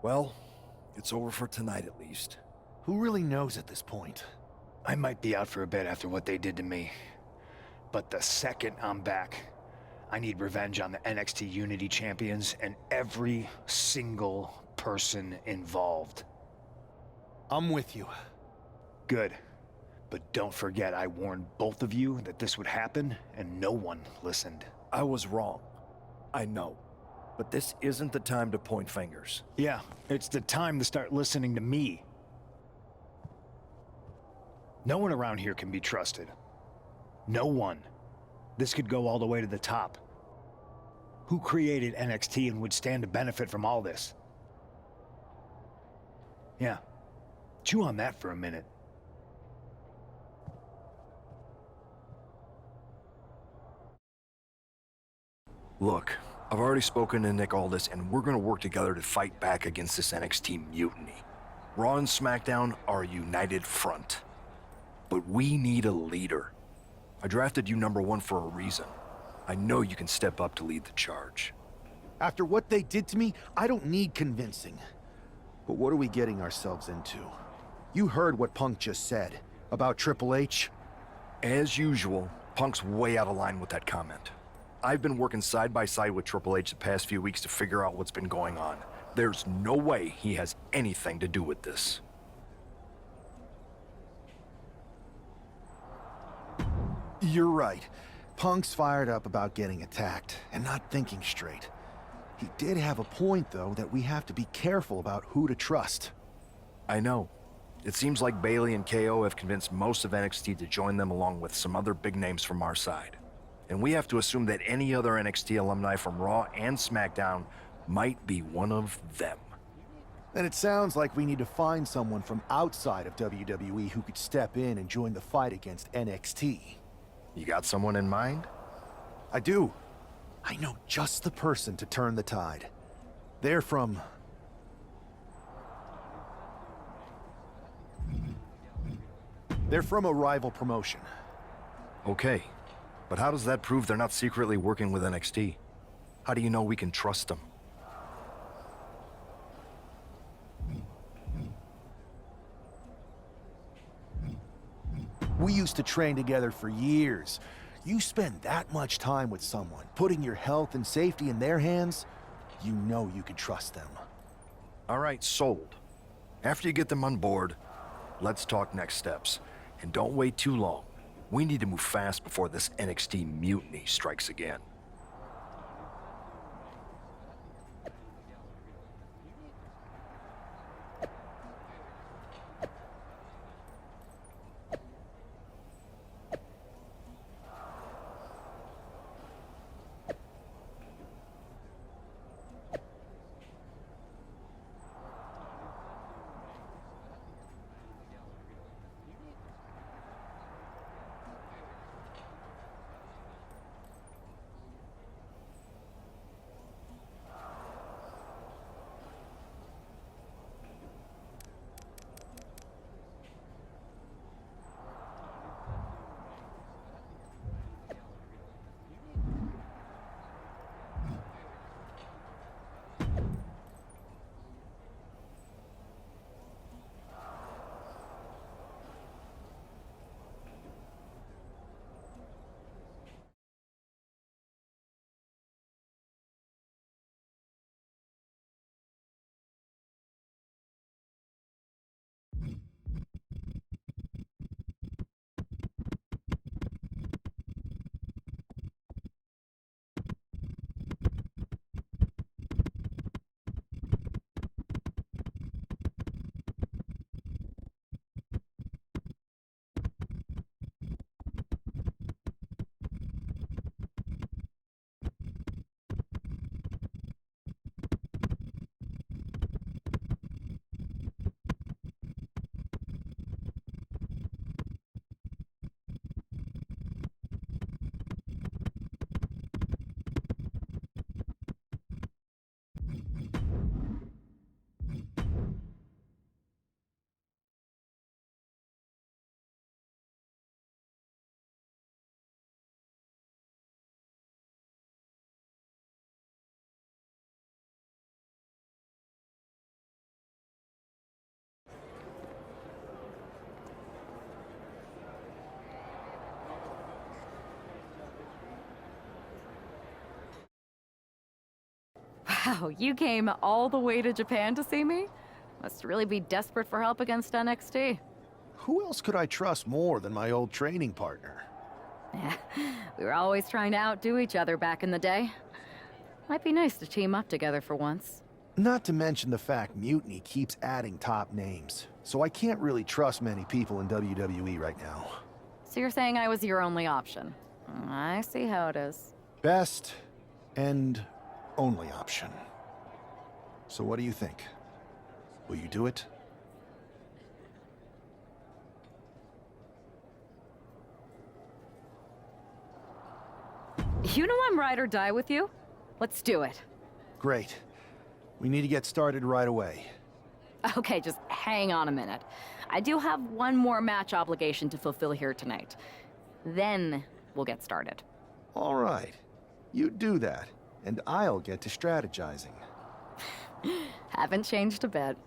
Well, it's over for tonight at least. Who really knows at this point? I might be out for a bit after what they did to me. But the second I'm back, I need revenge on the NXT Unity Champions and every single person involved. I'm with you. Good. But don't forget I warned both of you that this would happen, and no one listened. I was wrong. I know. But this isn't the time to point fingers. Yeah, it's the time to start listening to me. No one around here can be trusted. No one. This could go all the way to the top. Who created NXT and would stand to benefit from all this? Yeah. Chew on that for a minute. Look, I've already spoken to Nick Aldis, and we're gonna work together to fight back against this NXT mutiny. Raw and SmackDown are a united front. But we need a leader. I drafted you #1 for a reason. I know you can step up to lead the charge. After what they did to me, I don't need convincing. But what are we getting ourselves into? You heard what Punk just said about Triple H. As usual, Punk's way out of line with that comment. I've been working side by side with Triple H the past few weeks to figure out what's been going on. There's no way he has anything to do with this. You're right. Punk's fired up about getting attacked and not thinking straight. He did have a point, though, that we have to be careful about who to trust. I know. It seems like Bayley and KO have convinced most of NXT to join them along with some other big names from our side. And we have to assume that any other NXT alumni from Raw and SmackDown might be one of them. And it sounds like we need to find someone from outside of WWE who could step in and join the fight against NXT. You got someone in mind? I do. I know just the person to turn the tide. They're from... They're from a rival promotion. Okay. But how does that prove they're not secretly working with NXT? How do you know we can trust them? We used to train together for years. You spend that much time with someone, putting your health and safety in their hands, you know you can trust them. All right, sold. After you get them on board, let's talk next steps. And don't wait too long. We need to move fast before this NXT mutiny strikes again. Wow, you came all the way to Japan to see me? Must really be desperate for help against NXT. Who else could I trust more than my old training partner? Yeah, we were always trying to outdo each other back in the day. Might be nice to team up together for once. Not to mention the fact Mutiny keeps adding top names, so I can't really trust many people in WWE right now. So you're saying I was your only option? I see how it is. Best and only option. So what do you think? Will you do it? You know I'm ride or die with you. Let's do it. Great. We need to get started right away. Okay, just hang on a minute. I do have one more match obligation to fulfill here tonight. Then we'll get started. All right. You do that, and I'll get to strategizing. Haven't changed a bit.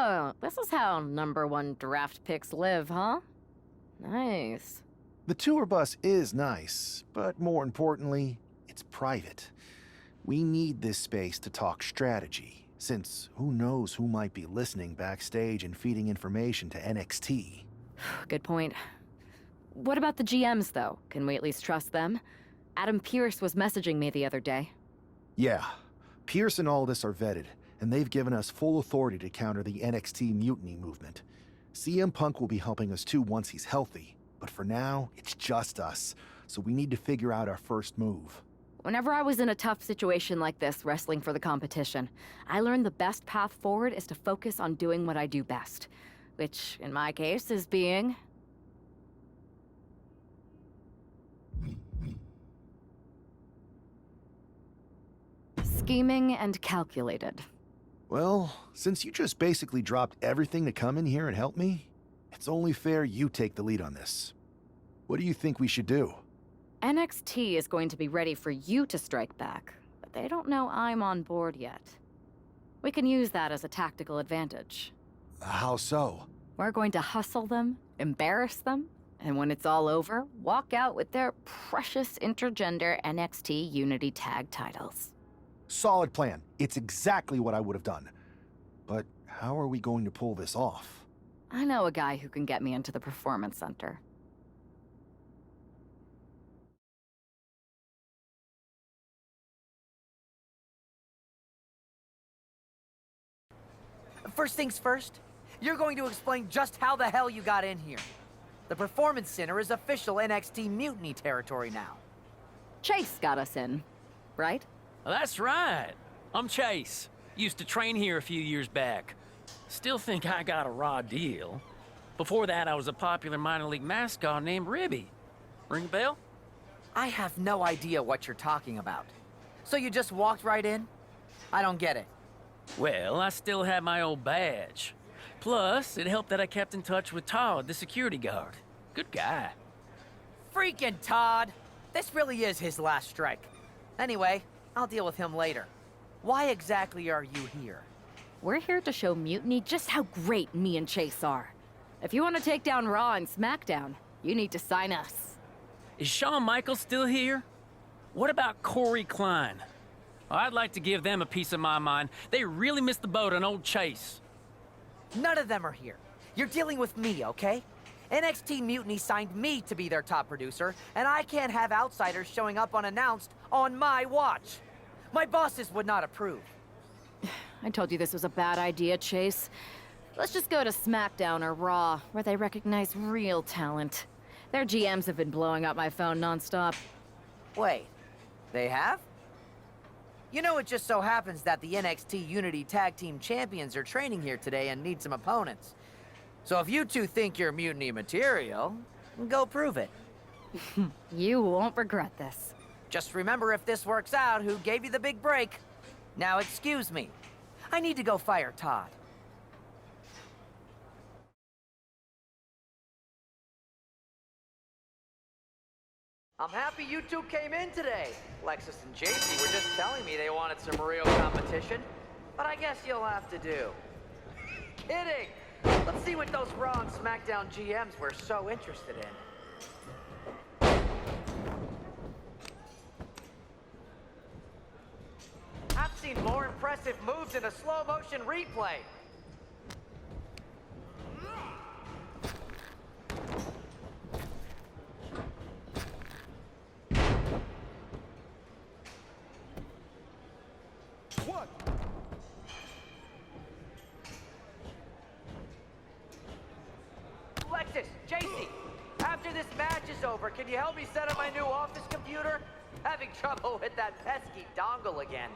Oh, this is how #1 draft picks live, huh? Nice. The tour bus is nice, but more importantly, it's private. We need this space to talk strategy, since who knows who might be listening backstage and feeding information to NXT. Good point. What about the GMs, though? Can we at least trust them? Adam Pearce was messaging me the other day. Yeah, Pierce and Aldis are vetted, and they've given us full authority to counter the NXT mutiny movement. CM Punk will be helping us too once he's healthy, but for now, it's just us, so we need to figure out our first move. Whenever I was in a tough situation like this, wrestling for the competition, I learned the best path forward is to focus on doing what I do best. Which, in my case, is being... scheming and calculated. Well, since you just basically dropped everything to come in here and help me, it's only fair you take the lead on this. What do you think we should do? NXT is going to be ready for you to strike back, but they don't know I'm on board yet. We can use that as a tactical advantage. How so? We're going to hustle them, embarrass them, and when it's all over, walk out with their precious intergender NXT Unity Tag titles. Solid plan. It's exactly what I would have done. But how are we going to pull this off? I know a guy who can get me into the Performance Center. First things first, you're going to explain just how the hell you got in here. The Performance Center is official NXT mutiny territory now. Chase got us in, right? That's right. I'm Chase. Used to train here a few years back. Still think I got a raw deal. Before that, I was a popular minor league mascot named Ribby. Ring a bell? I have no idea what you're talking about. So you just walked right in? I don't get it. Well, I still had my old badge. Plus, it helped that I kept in touch with Todd, the security guard. Good guy. Freaking Todd! This really is his last strike. Anyway, I'll deal with him later. Why exactly are you here? We're here to show Mutiny just how great me and Chase are. If you want to take down Raw and SmackDown, you need to sign us. Is Shawn Michaels still here? What about Corey Klein? I'd like to give them a piece of my mind. They really missed the boat on old Chase. None of them are here. You're dealing with me, okay? NXT Mutiny signed me to be their top producer, and I can't have outsiders showing up unannounced on my watch. My bosses would not approve. I told you this was a bad idea, Chase. Let's just go to SmackDown or Raw, where they recognize real talent. Their GMs have been blowing up my phone nonstop. Wait, they have? You know, it just so happens that the NXT Unity Tag Team Champions are training here today and need some opponents. So if you two think you're mutiny material, go prove it. You won't regret this. Just remember, if this works out, who gave you the big break. Now excuse me. I need to go fire Todd. I'm happy you two came in today. Lexus and JC were just telling me they wanted some real competition, but I guess you'll have to do. Kidding! Let's see what those Raw and SmackDown GMs were so interested in. I've seen more impressive moves in a slow-motion replay. What? Lexus, JC, after this match is over, can you help me set up my new office computer? Having trouble with that pesky dongle again.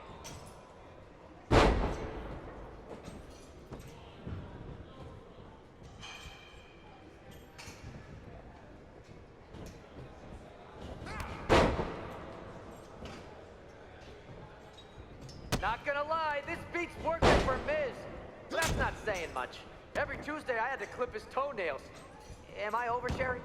Not gonna lie, this beats working for Miz. That's not saying much. Every Tuesday I had to clip his toenails. Am I oversharing?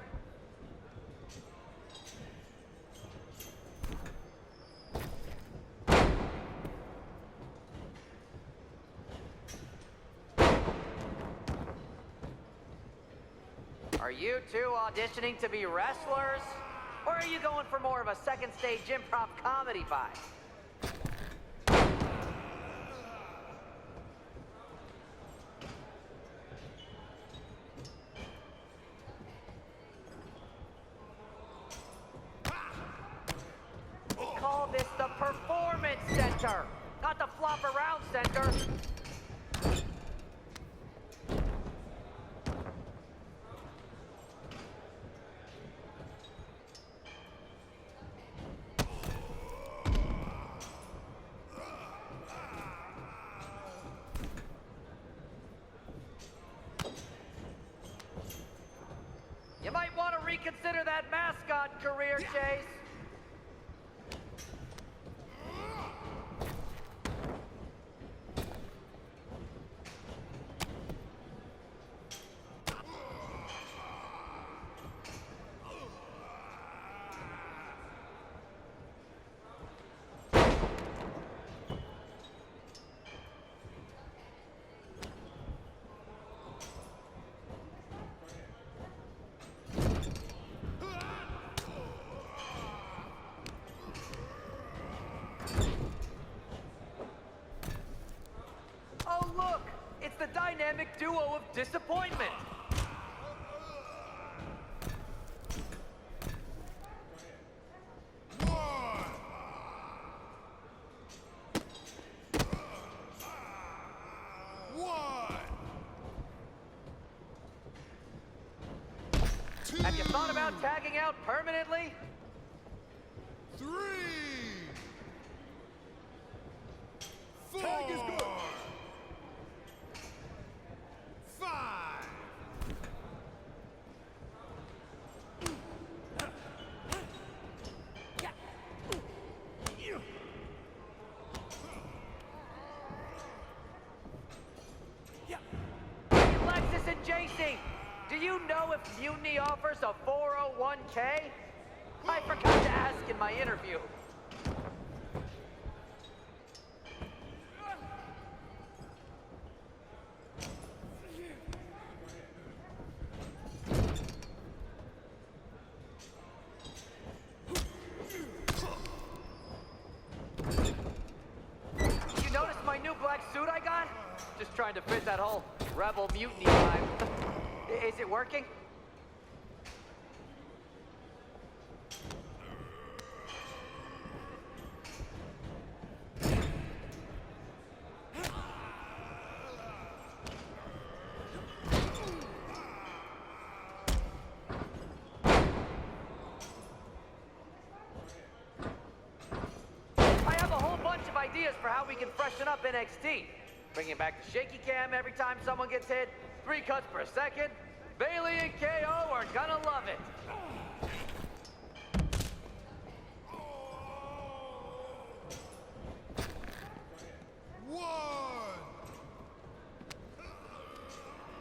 Are you two auditioning to be wrestlers? Or are you going for more of a second stage improv comedy vibe? We call this the Performance Center, not the Flop Around Center. You might want to reconsider that mascot career, Chase. Oh, look! It's the dynamic duo of disappointment! Have you thought about tagging out permanently? 3, 4. Tag is good. 5. Lexus and JC, do you know if Mutiny offers a 401k? I forgot to ask in my interview. Did you notice my new black suit I got? Just trying to fit that whole rebel mutiny vibe. Is it working? I have a whole bunch of ideas for how we can freshen up NXT. Bringing back the shaky cam every time someone gets hit, 3 cuts per second. Bailey and KO are gonna love it. One,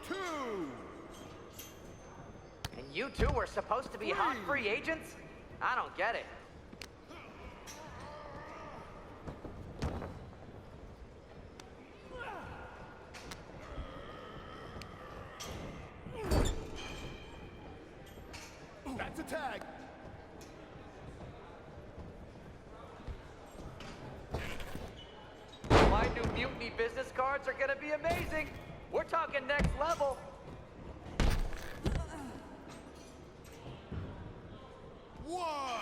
2. And you two were supposed to be hot free agents? I don't get it. That's a tag. My new mutiny business cards are gonna be amazing. We're talking next level. One,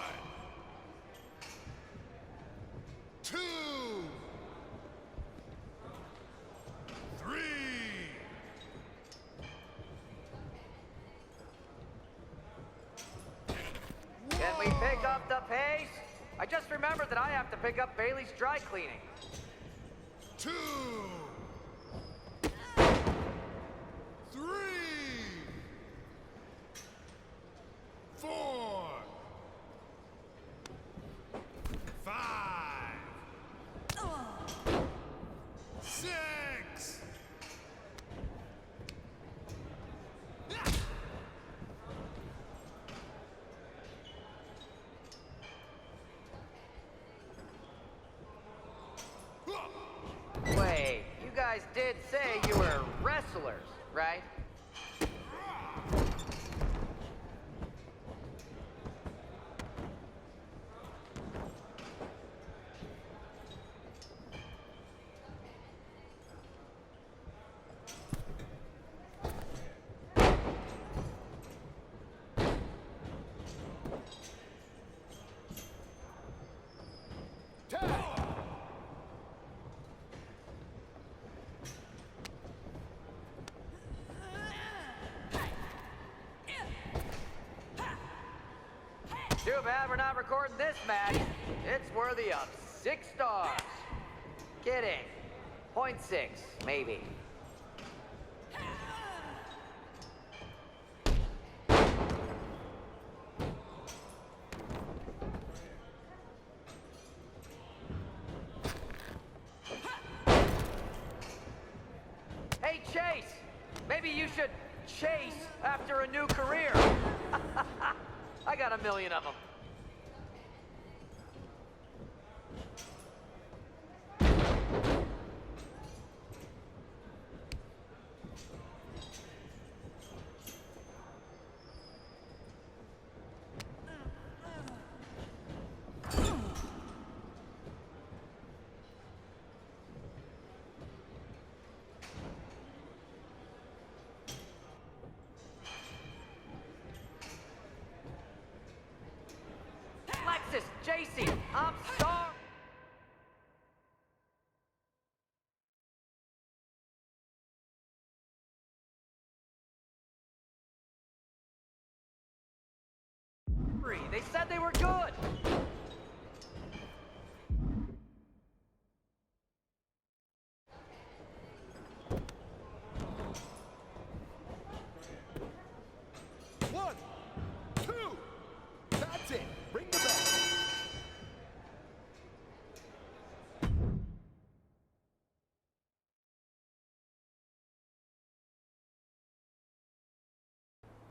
2, 3. Can we pick up the pace? I just remembered that I have to pick up Bailey's dry cleaning. 2, 3, 4, 5, 6. Wait, you guys did say you were wrestlers, right? Too bad we're not recording this match. It's worthy of 6 stars. Kidding. 0.6, maybe. Hey, Chase! Maybe you should chase after a new career. I got a million of them. JC, I'm sorry. They said they were good. One, two, that's it. Bring the bell.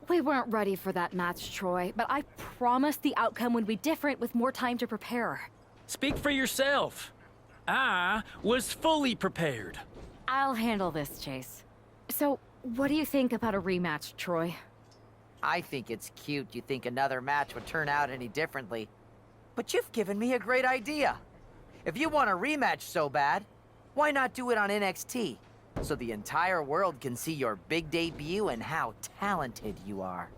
We weren't ready for that match, Troy, but I promised the outcome would be different with more time to prepare. Speak for yourself. I was fully prepared. I'll handle this, Chase. So, what do you think about a rematch, Troy? I think it's cute you think another match would turn out any differently. But you've given me a great idea. If you want a rematch so bad, why not do it on NXT? So the entire world can see your big debut and how talented you are.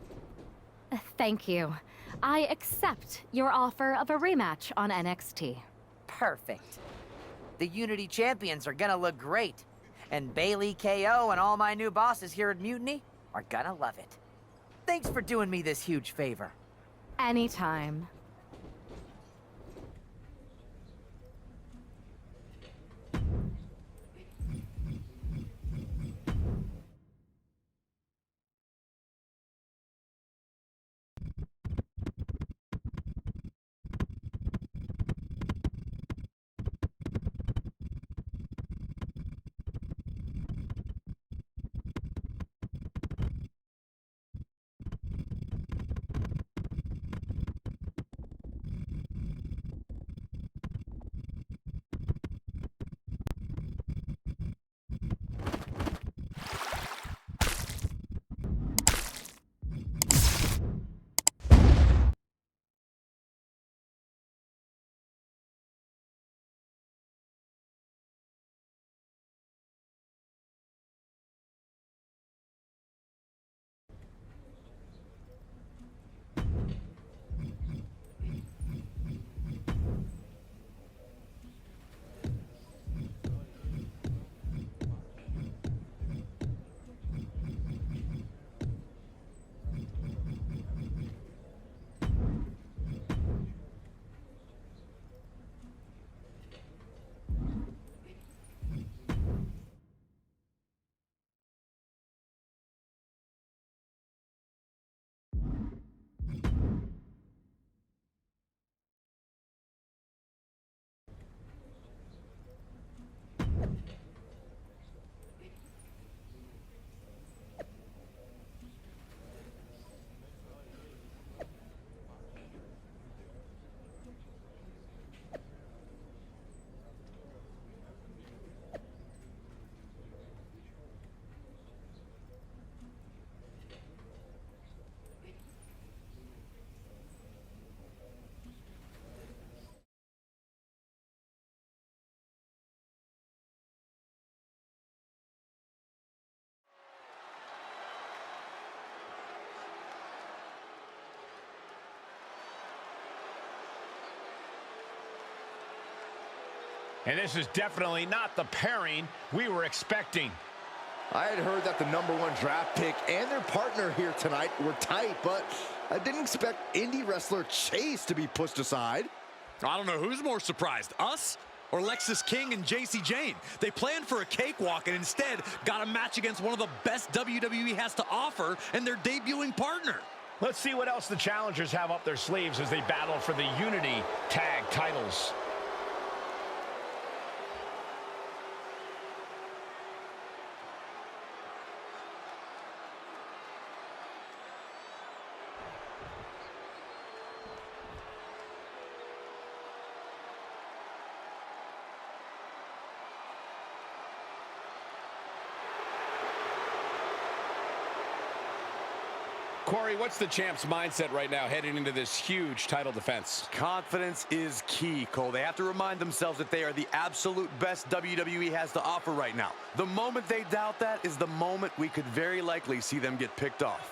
Thank you. I accept your offer of a rematch on NXT. Perfect. The Unity champions are gonna look great. And Bailey, KO, and all my new bosses here at Mutiny are gonna love it. Thanks for doing me this huge favor. Anytime. And this is definitely not the pairing we were expecting. I had heard that the #1 draft pick and their partner here tonight were tight, but I didn't expect indie wrestler Chase to be pushed aside. I don't know who's more surprised, us or Lexis King and JC Jane. They planned for a cakewalk and instead got a match against one of the best WWE has to offer and their debuting partner. Let's see what else the challengers have up their sleeves as they battle for the Unity Tag titles. Corey, what's the champ's mindset right now heading into this huge title defense? Confidence is key, Cole. They have to remind themselves that they are the absolute best WWE has to offer right now. The moment they doubt that is the moment we could very likely see them get picked off.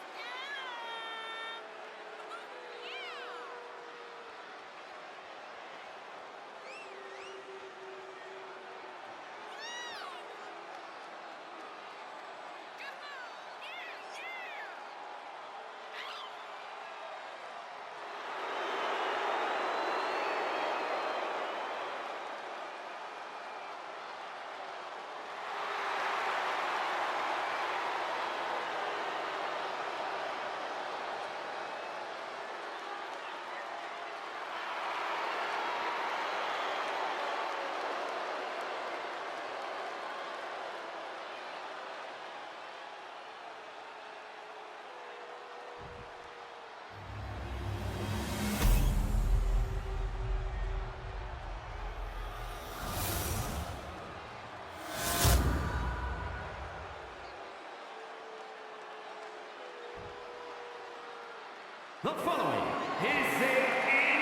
The following is a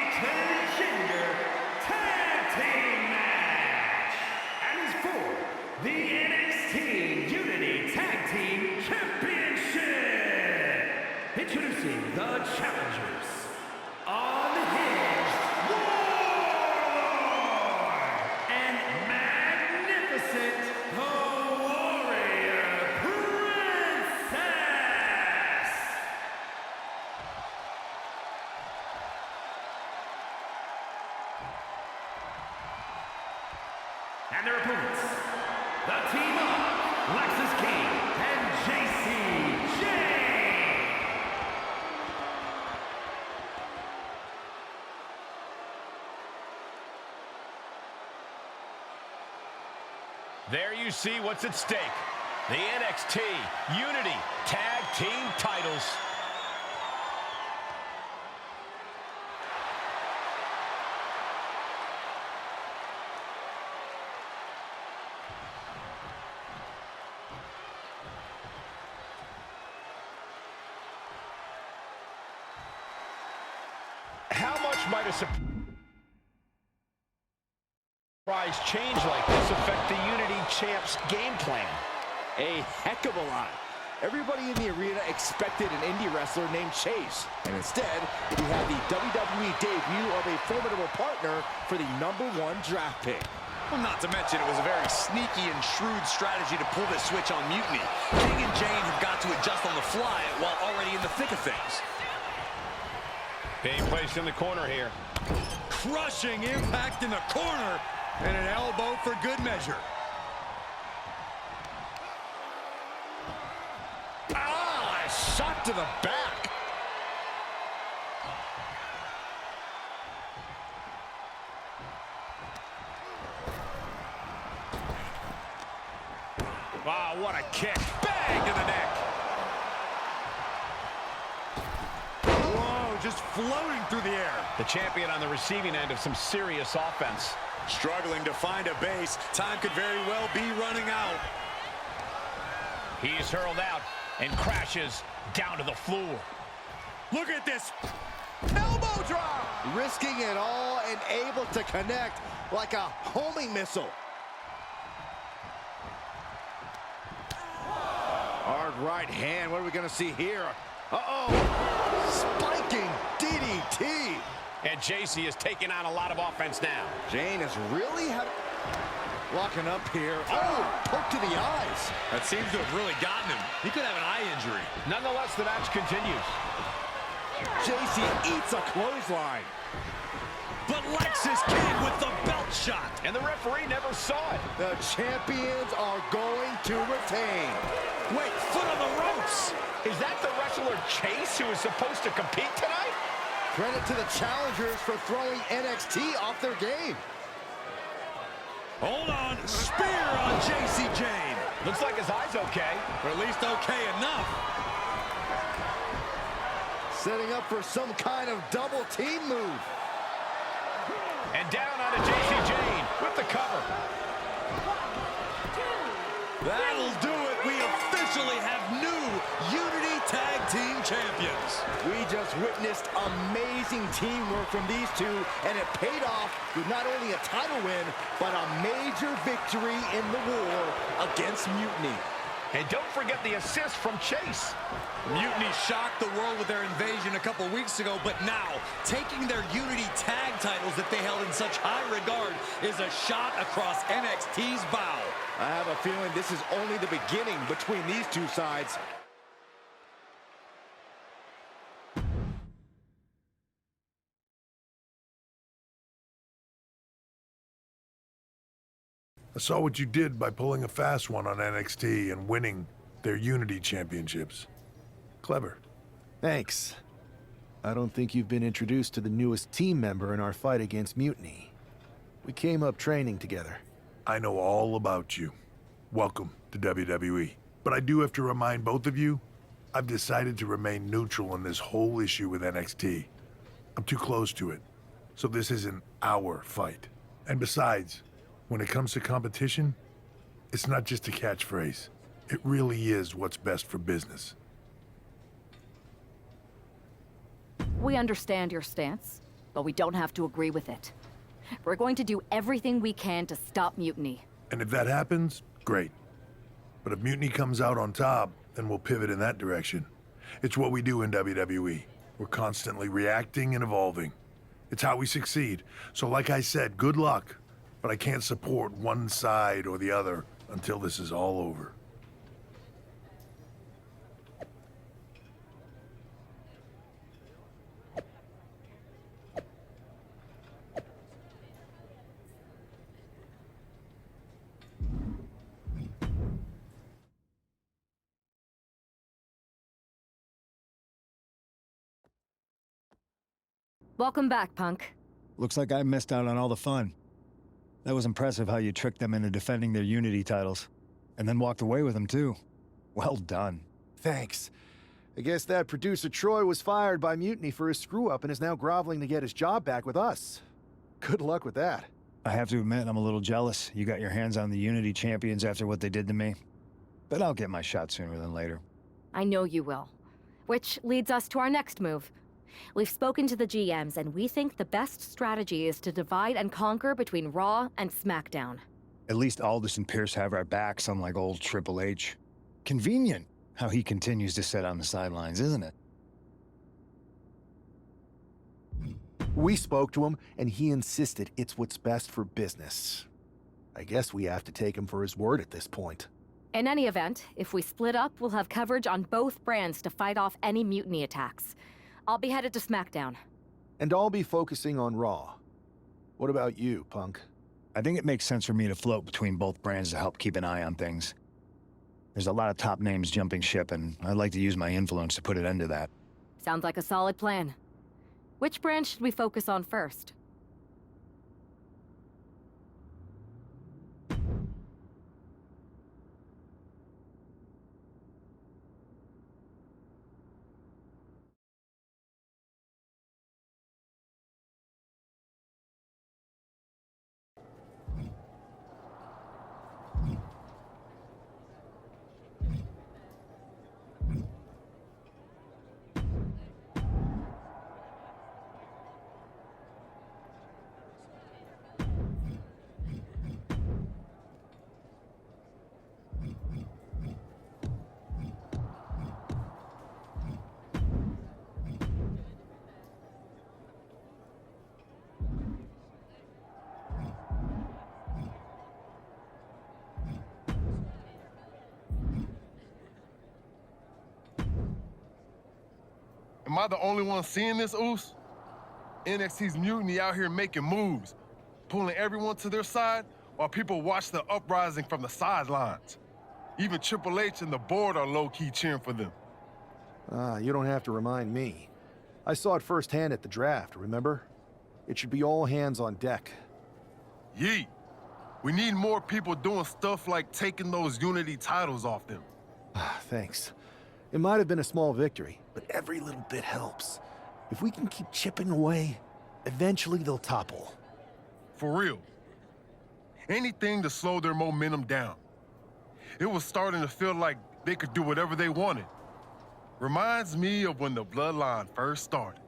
intergender tag team match and is for the NXT Unity Tag Team Championship. Introducing the challengers, Unhinged Warlord and Magnificent Warrior Princess. And their opponents, the team of Lexis King and JC Jane. There you see what's at stake. The NXT Unity Tag Team titles. How much might a surprise change like this affect the Unity Champ's game plan? A heck of a lot. Everybody in the arena expected an indie wrestler named Chase, and instead, we had the WWE debut of a formidable partner for the #1 draft pick. Well, not to mention, it was a very sneaky and shrewd strategy to pull this switch on Mutiny. King and Jane have got to adjust on the fly while already in the thick of things. Being placed in the corner here. Crushing impact in the corner, and an elbow for good measure. Ah, a shot to the back. Wow, what a kick. Bang to the neck. Whoa, just floating through the air. The champion on the receiving end of some serious offense. Struggling to find a base. Time could very well be running out. He's hurled out and crashes down to the floor. Look at this. Elbow drop. Risking it all and able to connect like a homing missile. Hard right hand. What are we going to see here? Uh-oh. Spiking DDT. And JC is taking on a lot of offense now. Jane is really having... Locking up here. Oh, poke to the eyes. That seems to have really gotten him. He could have an eye injury. Nonetheless, the match continues. JC eats a clothesline. But Lexis King with the belt shot. And the referee never saw it. The champions are going to retain. Wait, foot on the ropes. Is that the wrestler Chase who is supposed to compete tonight? Credit to the challengers for throwing NXT off their game. Hold on, spear on JC Jane. Looks like his eye's okay. Or at least okay enough. Setting up for some kind of double team move. And down onto JC Jane with the cover. That'll do it. We officially have new Unity Tag Team Champions. We just witnessed amazing teamwork from these two, and it paid off with not only a title win, but a major victory in the war against Mutiny. And don't forget the assist from Chase. Mutiny shocked the world with their invasion a couple weeks ago, but now, taking their Unity Tag titles that they held in such high regard is a shot across NXT's bow. I have a feeling this is only the beginning between these two sides. I saw what you did by pulling a fast one on NXT and winning their Unity Championships. Clever. Thanks. I don't think you've been introduced to the newest team member in our fight against Mutiny. We came up training together. I know all about you. Welcome to WWE. But I do have to remind both of you, I've decided to remain neutral in this whole issue with NXT. I'm too close to it, so this isn't our fight. And besides, when it comes to competition, it's not just a catchphrase. It really is what's best for business. We understand your stance, but we don't have to agree with it. We're going to do everything we can to stop Mutiny. And if that happens, great. But if Mutiny comes out on top, then we'll pivot in that direction. It's what we do in WWE. We're constantly reacting and evolving. It's how we succeed. So like I said, good luck. But I can't support one side or the other until this is all over. Welcome back, Punk. Looks like I missed out on all the fun. That was impressive how you tricked them into defending their Unity titles. And then walked away with them, too. Well done. Thanks. I guess that producer Troy was fired by Mutiny for his screw-up and is now groveling to get his job back with us. Good luck with that. I have to admit, I'm a little jealous. You got your hands on the Unity champions after what they did to me. But I'll get my shot sooner than later. I know you will. Which leads us to our next move. We've spoken to the GMs, and we think the best strategy is to divide and conquer between Raw and SmackDown. At least Aldous and Pierce have our backs, unlike old Triple H. Convenient how he continues to sit on the sidelines, isn't it? We spoke to him, and he insisted it's what's best for business. I guess we have to take him for his word at this point. In any event, if we split up, we'll have coverage on both brands to fight off any Mutiny attacks. I'll be headed to SmackDown. And I'll be focusing on Raw. What about you, Punk? I think it makes sense for me to float between both brands to help keep an eye on things. There's a lot of top names jumping ship, and I'd like to use my influence to put an end to that. Sounds like a solid plan. Which brand should we focus on first? Am I the only one seeing this, Oos? NXT's mutiny out here making moves, pulling everyone to their side while people watch the uprising from the sidelines. Even Triple H and the board are low-key cheering for them. You don't have to remind me. I saw it firsthand at the draft, remember? It should be all hands on deck. Yeet. We need more people doing stuff like taking those Unity titles off them. Thanks. It might have been a small victory, but every little bit helps. If we can keep chipping away, eventually they'll topple. For real. Anything to slow their momentum down. It was starting to feel like they could do whatever they wanted. Reminds me of when the Bloodline first started.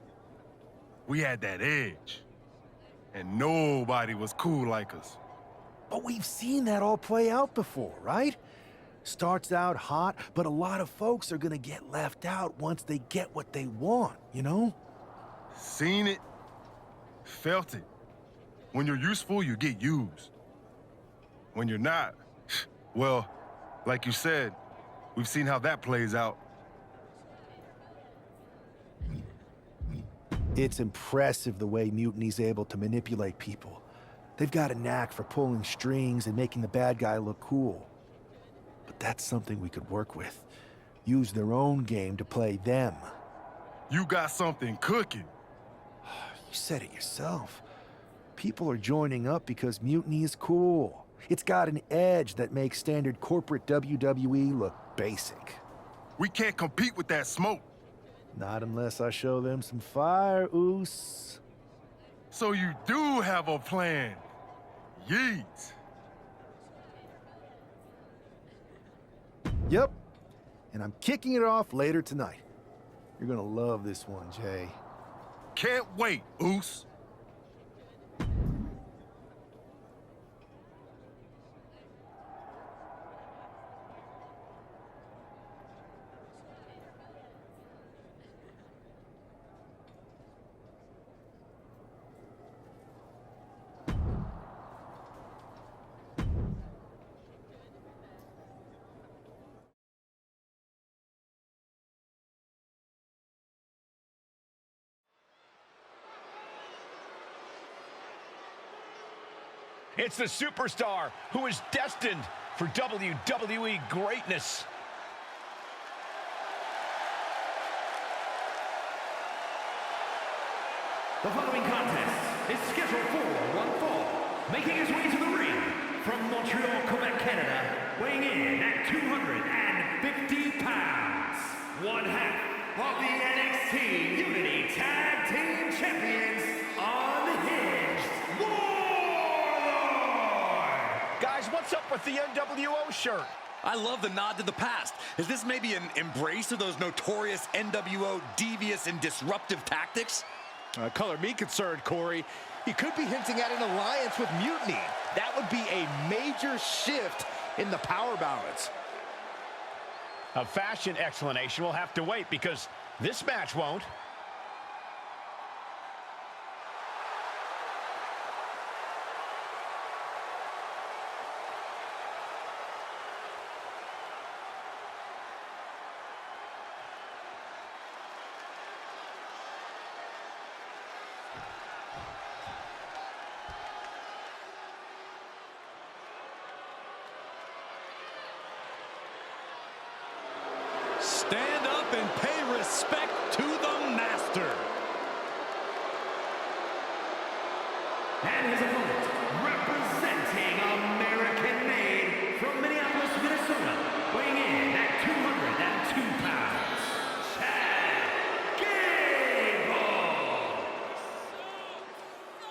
We had that edge. And nobody was cool like us. But we've seen that all play out before, right? Starts out hot, but a lot of folks are gonna get left out once they get what they want, you know? Seen it, felt it. When you're useful, you get used. When you're not, well, like you said, we've seen how that plays out. It's impressive the way Mutiny's able to manipulate people. They've got a knack for pulling strings and making the bad guy look cool. But that's something we could work with. Use their own game to play them. You got something cooking. You said it yourself. People are joining up because Mutiny is cool. It's got an edge that makes standard corporate WWE look basic. We can't compete with that smoke. Not unless I show them some fire, Oos. So you do have a plan. Yeet. Yep. And I'm kicking it off later tonight. You're gonna love this one, Jay. Can't wait, Oos. It's the superstar who is destined for WWE greatness. The following contest is scheduled for one fall. Making his way to the ring from Montreal, Quebec, Canada, weighing in at 250 pounds, one half of the NXT Unity Tag Team Champions, Unhinged Warlord! Guys, what's up with the NWO shirt? I love the nod to the past. Is this maybe an embrace of those notorious NWO devious and disruptive tactics? Color me concerned, Corey. He could be hinting at an alliance with Mutiny. That would be a major shift in the power balance. A fashion explanation will have to wait because this match won't. Stand up and pay respect to the master. And his opponent, representing American-made from Minneapolis, Minnesota, weighing in at 202 pounds, Chad Gable!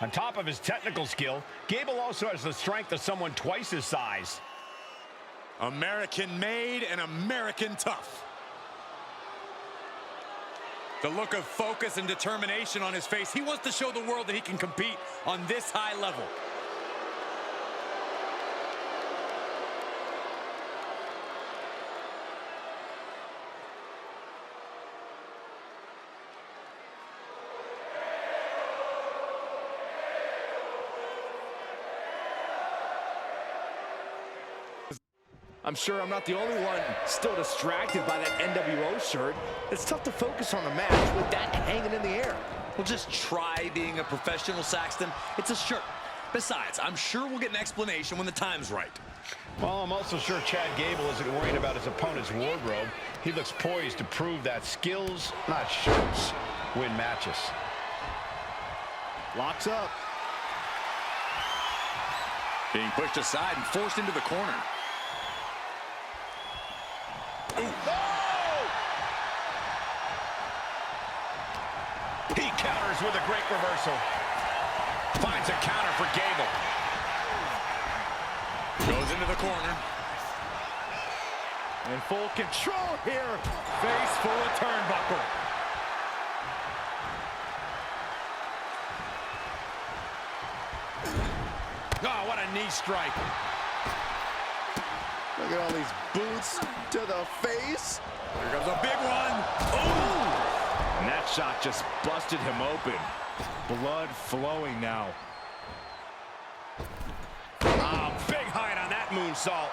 On top of his technical skill, Gable also has the strength of someone twice his size. American made and American tough. The look of focus and determination on his face. He wants to show the world that he can compete on this high level. I'm sure I'm not the only one still distracted by that NWO shirt. It's tough to focus on the match with that hanging in the air. Well, just try being a professional, Saxton. It's a shirt. Besides, I'm sure we'll get an explanation when the time's right. Well, I'm also sure Chad Gable isn't worried about his opponent's wardrobe. He looks poised to prove that skills, not shirts, win matches. Locks up. Being pushed aside and forced into the corner. Ooh. Oh! He counters with a great reversal. Finds a counter for Gable. Goes into the corner. In full control here. Face full of turnbuckle. Oh, what a knee strike. Look at all these boots to the face. Here comes a big one. Oh! And that shot just busted him open. Blood flowing now. Oh, big height on that moonsault.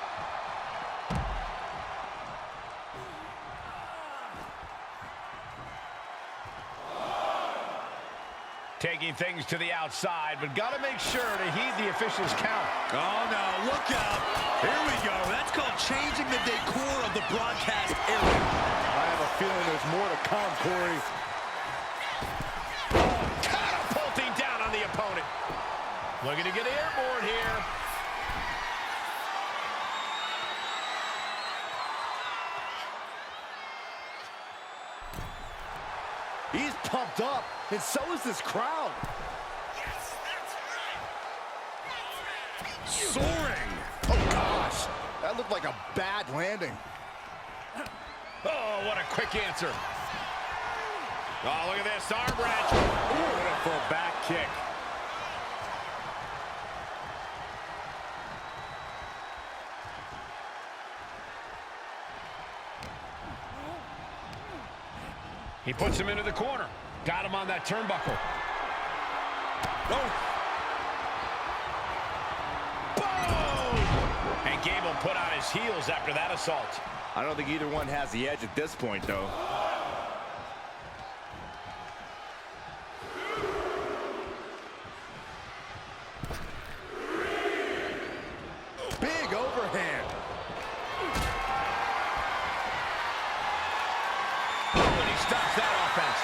Taking things to the outside, but got to make sure to heed the official's count. Oh, no, look out. Here we go. That's called changing the decor of the broadcast area. I have a feeling there's more to come, Corey. Oh, catapulting down on the opponent. Looking to get airborne here. He's pumped up, and so is this crowd. Yes, that's right. Soaring. Oh, gosh. That looked like a bad landing. Oh, what a quick answer. Oh, look at this, arm wrench. Beautiful back kick. He puts him into the corner. Got him on that turnbuckle. Oh. Boom! And Gable put on his heels after that assault. I don't think either one has the edge at this point, though. Big overhand. Oh, and he stops that offense.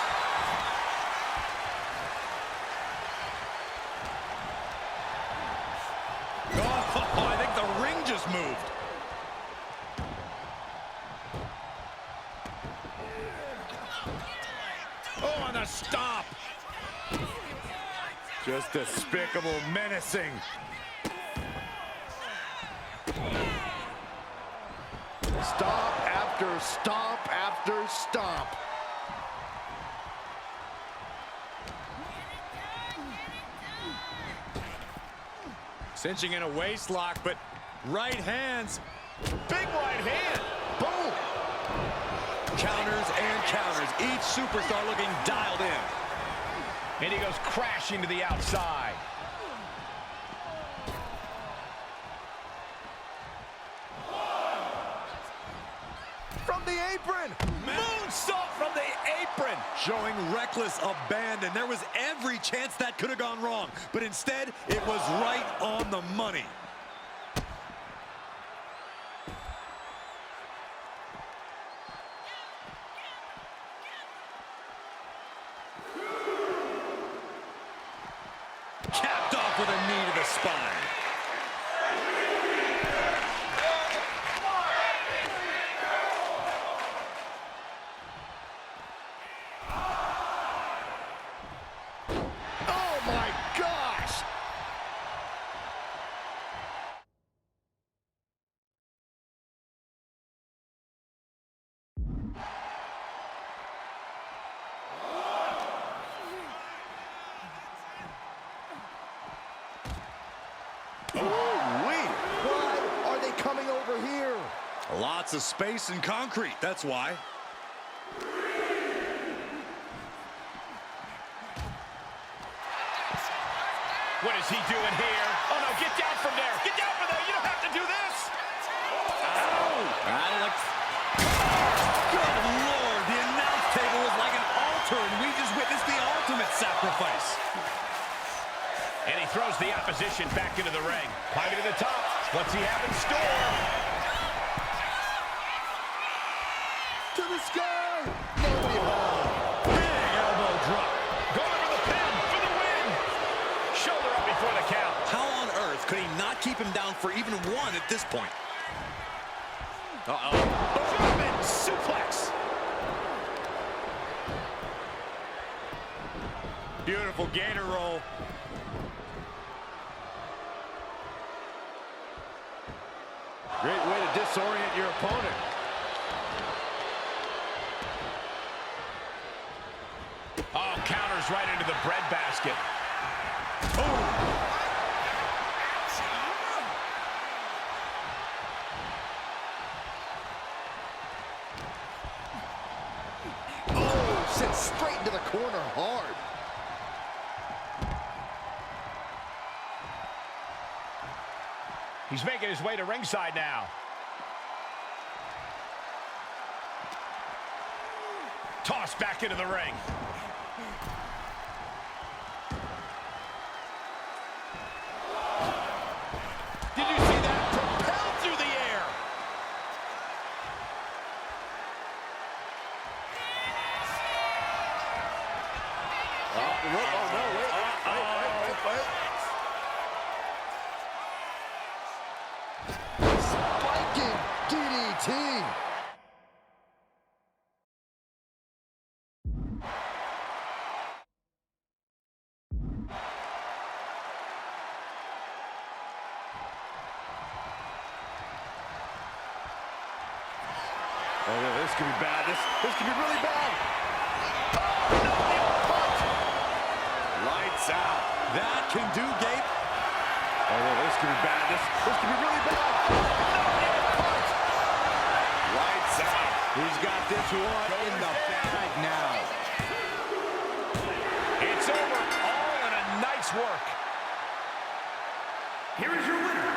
Oh, I think the ring just moved. Oh, and a stomp. Just despicable, menacing. Stomp after stomp after stomp. Cinching in a waist lock, but right hands. Big right hand. Boom. Counters and counters. Each superstar looking dialed in. And he goes crashing to the outside. From the apron. Moonsault from the apron. Showing reckless abandon. There was every chance that could have gone wrong. But instead, it was right on the money. Capped off with a knee to the spine. Oh my gosh! Ooh-wee! Why are they coming over here? Lots of space and concrete, that's why. What is he doing here? Oh, no, get down from there. Get down from there. You don't have to do this. Good Lord, the announce table was like an altar, and we just witnessed the ultimate sacrifice. And he throws the opposition back into the ring. Climbing to the top. What's he have in store? To the sky! Nobody home. Big elbow drop. Going for the pin for the win. Shoulder up before the count. How on earth could he not keep him down for even one at this point? German suplex. Beautiful gator roll. Great way to disorient your opponent. Oh, counters right into the breadbasket. Oh, sent straight into the corner hard. He's making his way to ringside now. Tossed back into the ring. Did you see that? Propelled through the air. Oh, no, wait. Spiking DDT. Oh, this could be bad. This could be really bad. Oh, no, the punch. Lights out. That can do, Gabe. Oh, this could be bad. This could be really bad. No, the punch. Lights out. He's got this one in the bag now. It's over. All in a nice work. Here is your winner,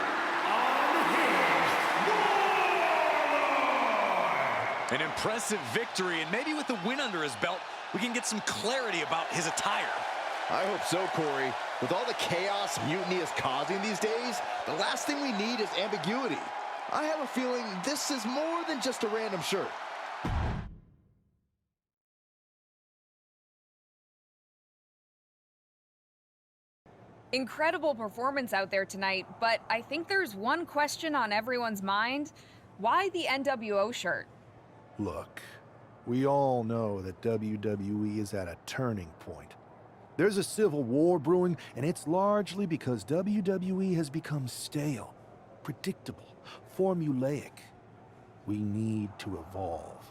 An impressive victory, and maybe with the win under his belt, we can get some clarity about his attire. I hope so, Corey. With all the chaos Mutiny is causing these days, the last thing we need is ambiguity. I have a feeling this is more than just a random shirt. Incredible performance out there tonight, but I think there's one question on everyone's mind. Why the NWO shirt? Look, we all know that WWE is at a turning point. There's a civil war brewing, and it's largely because WWE has become stale, predictable, formulaic. We need to evolve.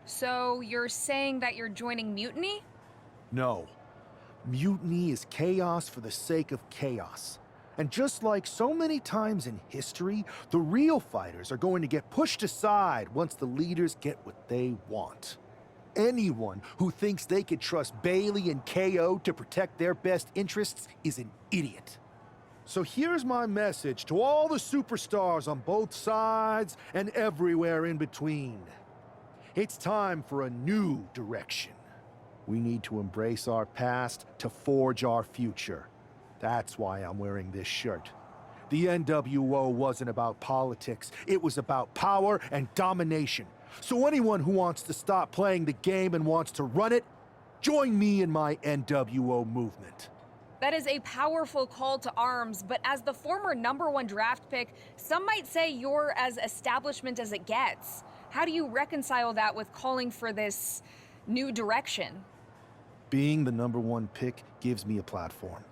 So you're saying that you're joining Mutiny? No. Mutiny is chaos for the sake of chaos. And just like so many times in history, the real fighters are going to get pushed aside once the leaders get what they want. Anyone who thinks they could trust Bailey and KO to protect their best interests is an idiot. So here's my message to all the superstars on both sides and everywhere in between. It's time for a new direction. We need to embrace our past to forge our future. That's why I'm wearing this shirt. The NWO wasn't about politics. It was about power and domination. So anyone who wants to stop playing the game and wants to run it, join me in my NWO movement. That is a powerful call to arms, but as the former #1 draft pick, some might say you're as establishment as it gets. How do you reconcile that with calling for this new direction? Being the #1 pick gives me a platform.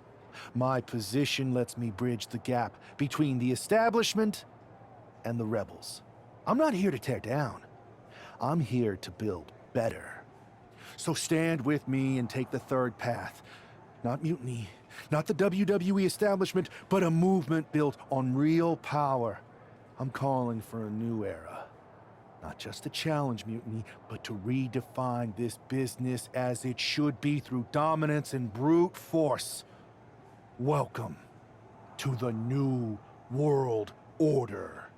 My position lets me bridge the gap between the establishment and the rebels. I'm not here to tear down. I'm here to build better. So stand with me and take the third path. Not mutiny, not the WWE establishment, but a movement built on real power. I'm calling for a new era. Not just to challenge mutiny, but to redefine this business as it should be through dominance and brute force. Welcome to the New World Order.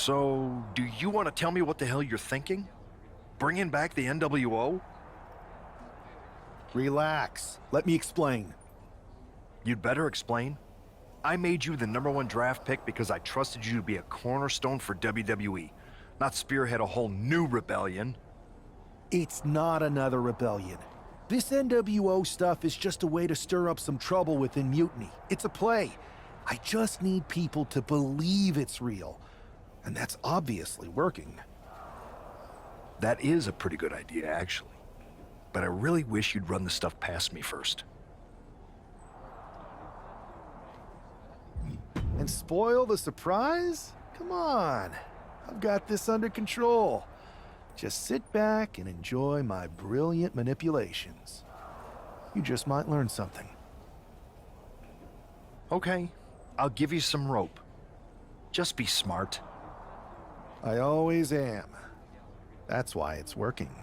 So, do you want to tell me what the hell you're thinking? Bringing back the NWO? Relax. Let me explain. You'd better explain. I made you the #1 draft pick because I trusted you to be a cornerstone for WWE, not spearhead a whole new rebellion. It's not another rebellion. This NWO stuff is just a way to stir up some trouble within Mutiny. It's a play. I just need people to believe it's real. And that's obviously working. That is a pretty good idea, actually. But I really wish you'd run the stuff past me first. And spoil the surprise? Come on. I've got this under control. Just sit back and enjoy my brilliant manipulations. You just might learn something. Okay, I'll give you some rope. Just be smart. I always am. That's why it's working.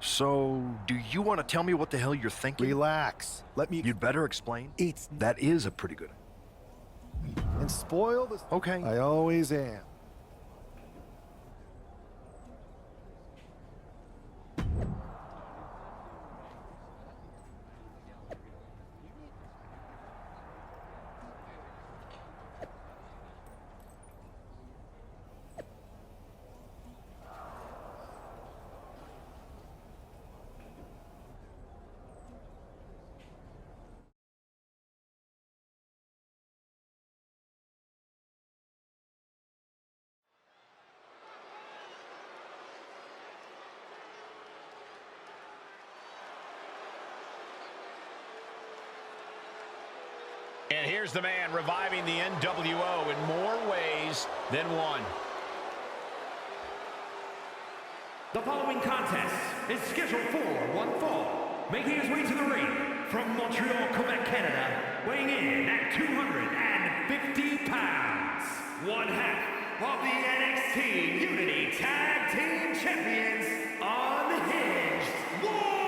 So, do you want to tell me what the hell you're thinking? Relax. Let me... You'd better explain. It's... That is a pretty good... and spoil the... Okay. I always am. And here's the man reviving the NWO in more ways than one. The following contest is scheduled for one fall. Making his way to the ring from Montreal, Quebec, Canada, weighing in at 250 pounds, one half of the NXT Unity Tag Team Champions, Unhinged Warlord!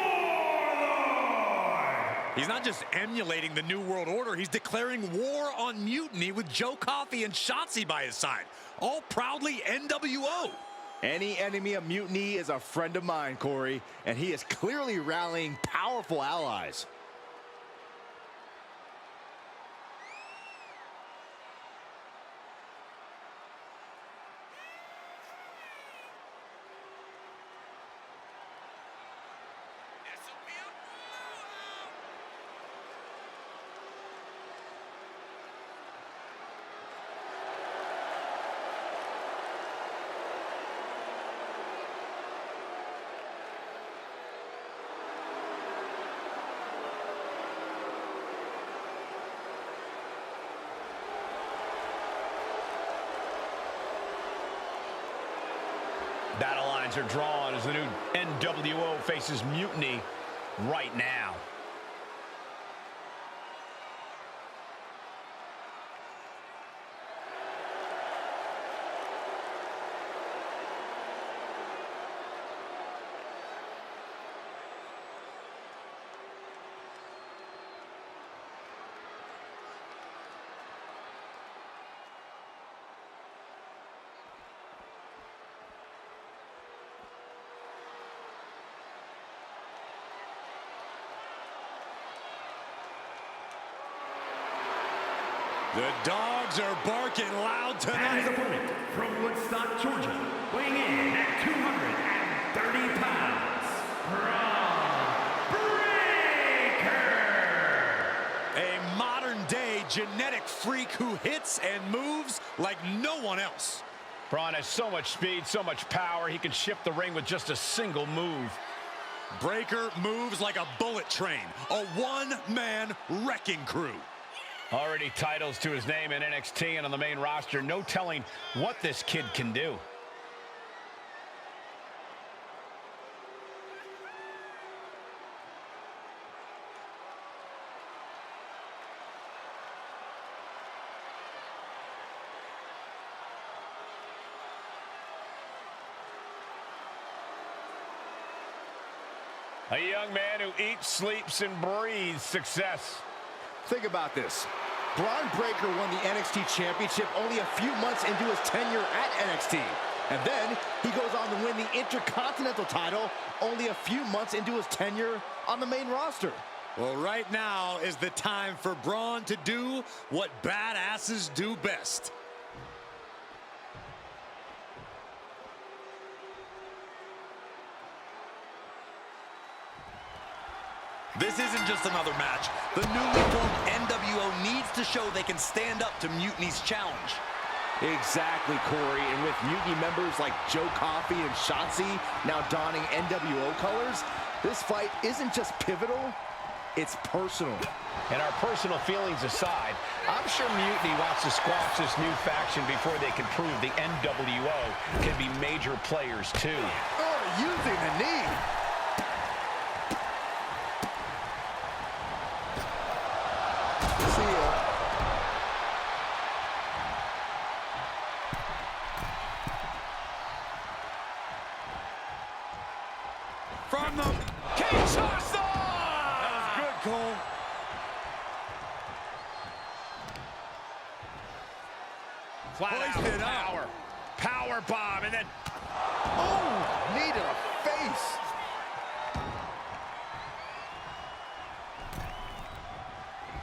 He's not just emulating the New World Order, he's declaring war on Mutiny with Joe Coffey and Shotzi by his side, all proudly NWO. Any enemy of Mutiny is a friend of mine, Corey, and he is clearly rallying powerful allies. Battle lines are drawn as the new NWO faces Mutiny right now. The dogs are barking loud And tonight. his opponent from Woodstock, Georgia, weighing in at 230 pounds, Braun Breaker! A modern-day genetic freak who hits and moves like no one else. Braun has so much speed, so much power, he can shift the ring with just a single move. Breaker moves like a bullet train, a one-man wrecking crew. Already titles to his name in NXT and on the main roster. No telling what this kid can do. A young man who eats, sleeps, and breathes success. Think about this. Braun Breaker won the NXT Championship only a few months into his tenure at NXT. And then he goes on to win the Intercontinental title only a few months into his tenure on the main roster. Well, right now is the time for Braun to do what badasses do best. This isn't just another match. The newly formed NWO needs to show they can stand up to Mutiny's challenge. Exactly, Corey. And with Mutiny members like Joe Coffey and Shotzi now donning NWO colors, this fight isn't just pivotal, it's personal. And our personal feelings aside, I'm sure Mutiny wants to squash this new faction before they can prove the NWO can be major players too. Oh, using the knee. See ya. From the Kinshasa! That was good, Cole. Flat out Hoisted up. power. Power bomb, and then... Oh! Knee to the face.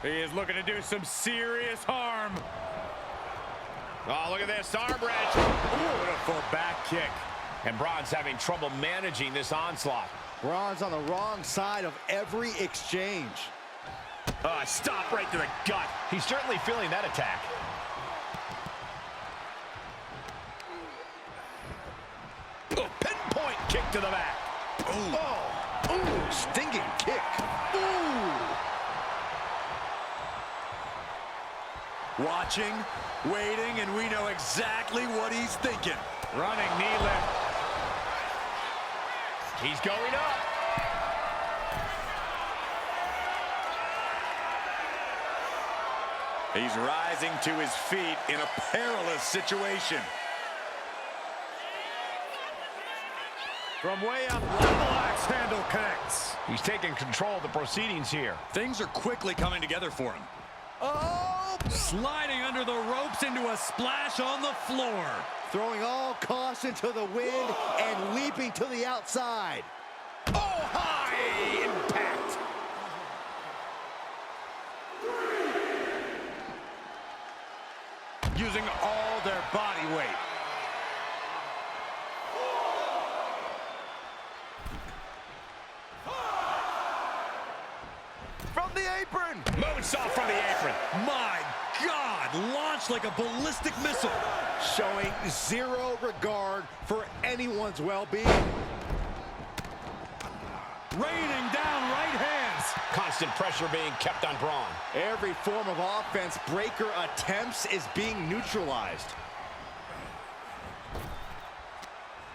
He is looking to do some serious harm. Oh, look at this, arm wrench. Beautiful back kick. And Braun's having trouble managing this onslaught. Braun's on the wrong side of every exchange. Stop right to the gut. He's certainly feeling that attack. Oh, pinpoint kick to the back. Oh, stinging kick. Watching, waiting, and we know exactly what he's thinking. Running knee lift. He's going up. He's rising to his feet in a perilous situation. From way up, level axe handle connects. He's taking control of the proceedings here. Things are quickly coming together for him. Oh! Sliding under the ropes into a splash on the floor. Throwing all caution to the wind and leaping to the outside. Oh, high impact. Using all their body weight. From the apron. Moonsault from the apron. My God, launched like a ballistic missile. Showing zero regard for anyone's well-being. Raining down right hands. Constant pressure being kept on Braun. Every form of offense Breaker attempts is being neutralized.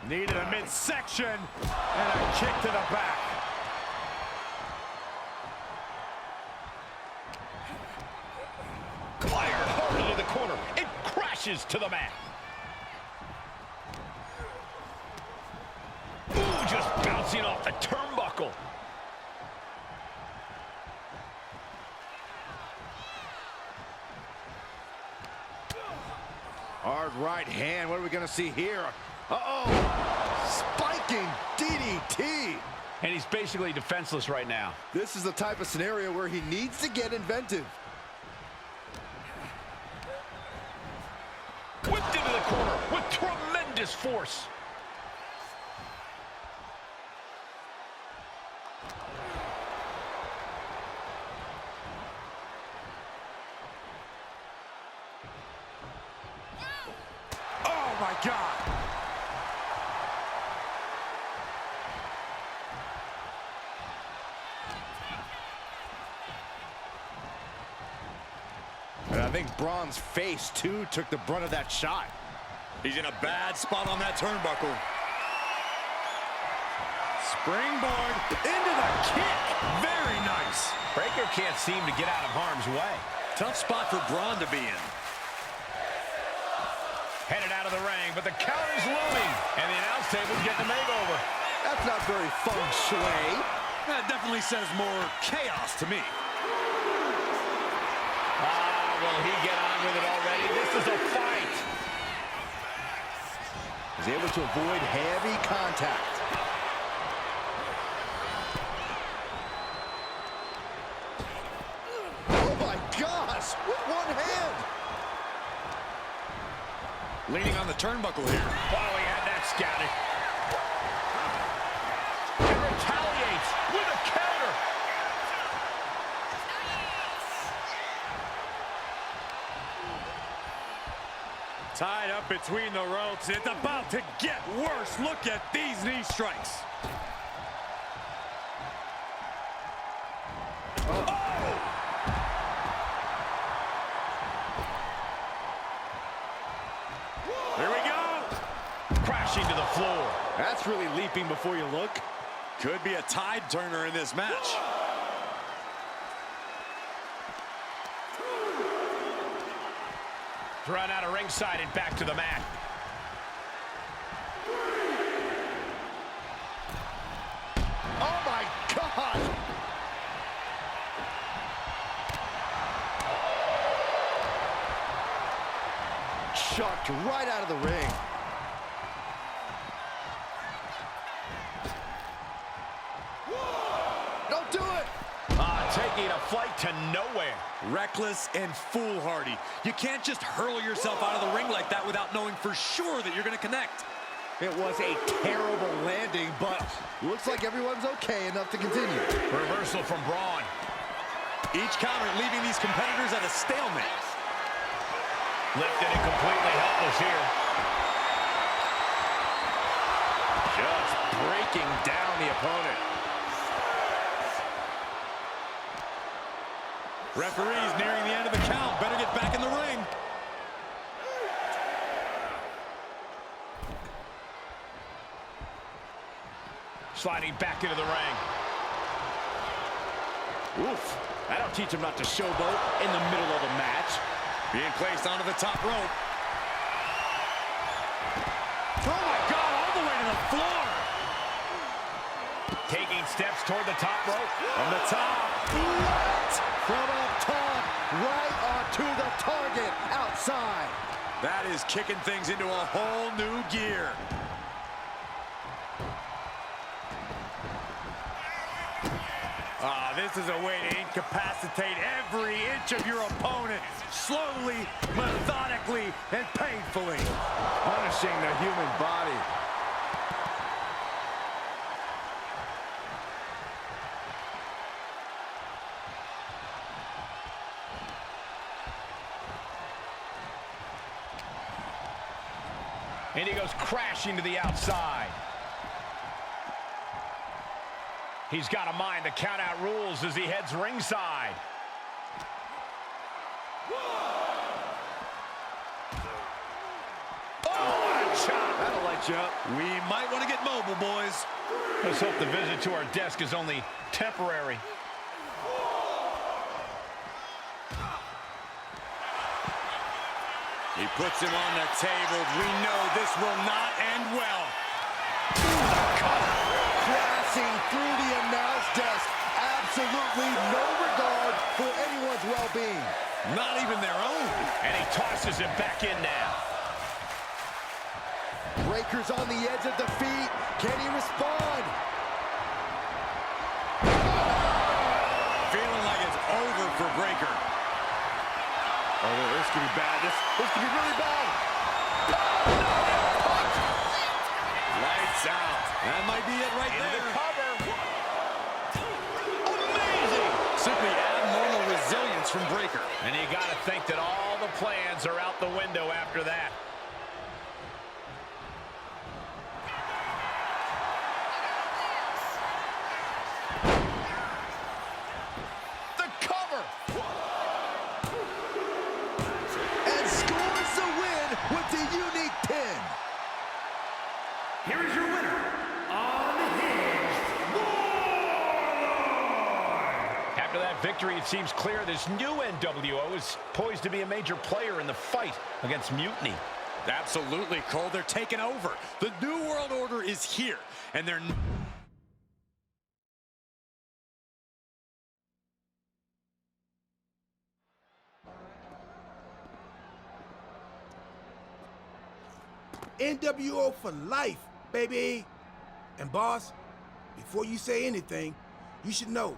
Knee to the midsection, and a kick to the back. Fired hard into the corner. It crashes to the mat. Ooh, just bouncing off the turnbuckle. Hard right hand. What are we going to see here? Uh-oh. Spiking DDT. And he's basically defenseless right now. This is the type of scenario where he needs to get inventive. Whipped into the corner with tremendous force. Oh my God. And I think Braun's face, too, took the brunt of that shot. He's in a bad spot on that turnbuckle. Springboard into the kick. Very nice. Breaker can't seem to get out of harm's way. Tough spot for Braun to be in. Headed out of the ring, but the counter's looming. And the announce table's getting a makeover. That's not very feng shui. That definitely says more chaos to me. Will he get on with it already? This is a fight. He's able to avoid heavy contact. Oh my gosh, with one hand. Leaning on the turnbuckle here. Wow, he had that scouted. And retaliates with a counter. Tied up between the ropes. It's about to get worse. Look at these knee strikes. Here we go. Crashing to the floor. That's really leaping before you look. Could be a tide turner in this match. Thrown out of ringside and back to the mat. Oh my God! Chucked right out of the ring. Don't do it! Taking a flight to nowhere. Reckless and foolhardy. You can't just hurl yourself out of the ring like that without knowing for sure that you're going to connect. It was a terrible landing, but looks like everyone's okay enough to continue. Reversal from Braun. Each counter leaving these competitors at a stalemate. Lifted and completely helpless here. Just breaking down the opponent. Referee's nearing the end of the count. Better get back in the ring. Sliding back into the ring. Oof. I don't teach him not to showboat in the middle of a match. Being placed onto the top rope. Oh my God, all the way to the floor. Taking steps toward the top rope. From the top. What? From up top, right onto the target outside. That is kicking things into a whole new gear. This is a way to incapacitate every inch of your opponent. Slowly, methodically, and painfully. Punishing the human body. And he goes crashing to the outside. He's got a mind to count out rules as he heads ringside. Oh, what a chop. That'll light you up. We might want to get mobile, boys. Let's hope the visit to our desk is only temporary. He puts him on the table. We know this will not end well. Crashing through the announce desk. Absolutely no regard for anyone's well-being. Not even their own. And he tosses him back in now. Breaker's on the edge of defeat. Can he respond? Feeling like it's over for Breaker. Oh, this could be bad. This could be really bad. Lights out. That might be it right there. The cover. Amazing. Simply abnormal resilience from Breaker. And you got to think that all the plans are out the window after that. The cover. And scores the win with the unique pin. Here is your winner, Unhinged Warlord! After that victory, it seems clear this new NWO is poised to be a major player in the fight against Mutiny. Absolutely, Cole. They're taking over. The New World Order is here, and they're... NWO for life, baby. And boss, before you say anything, you should know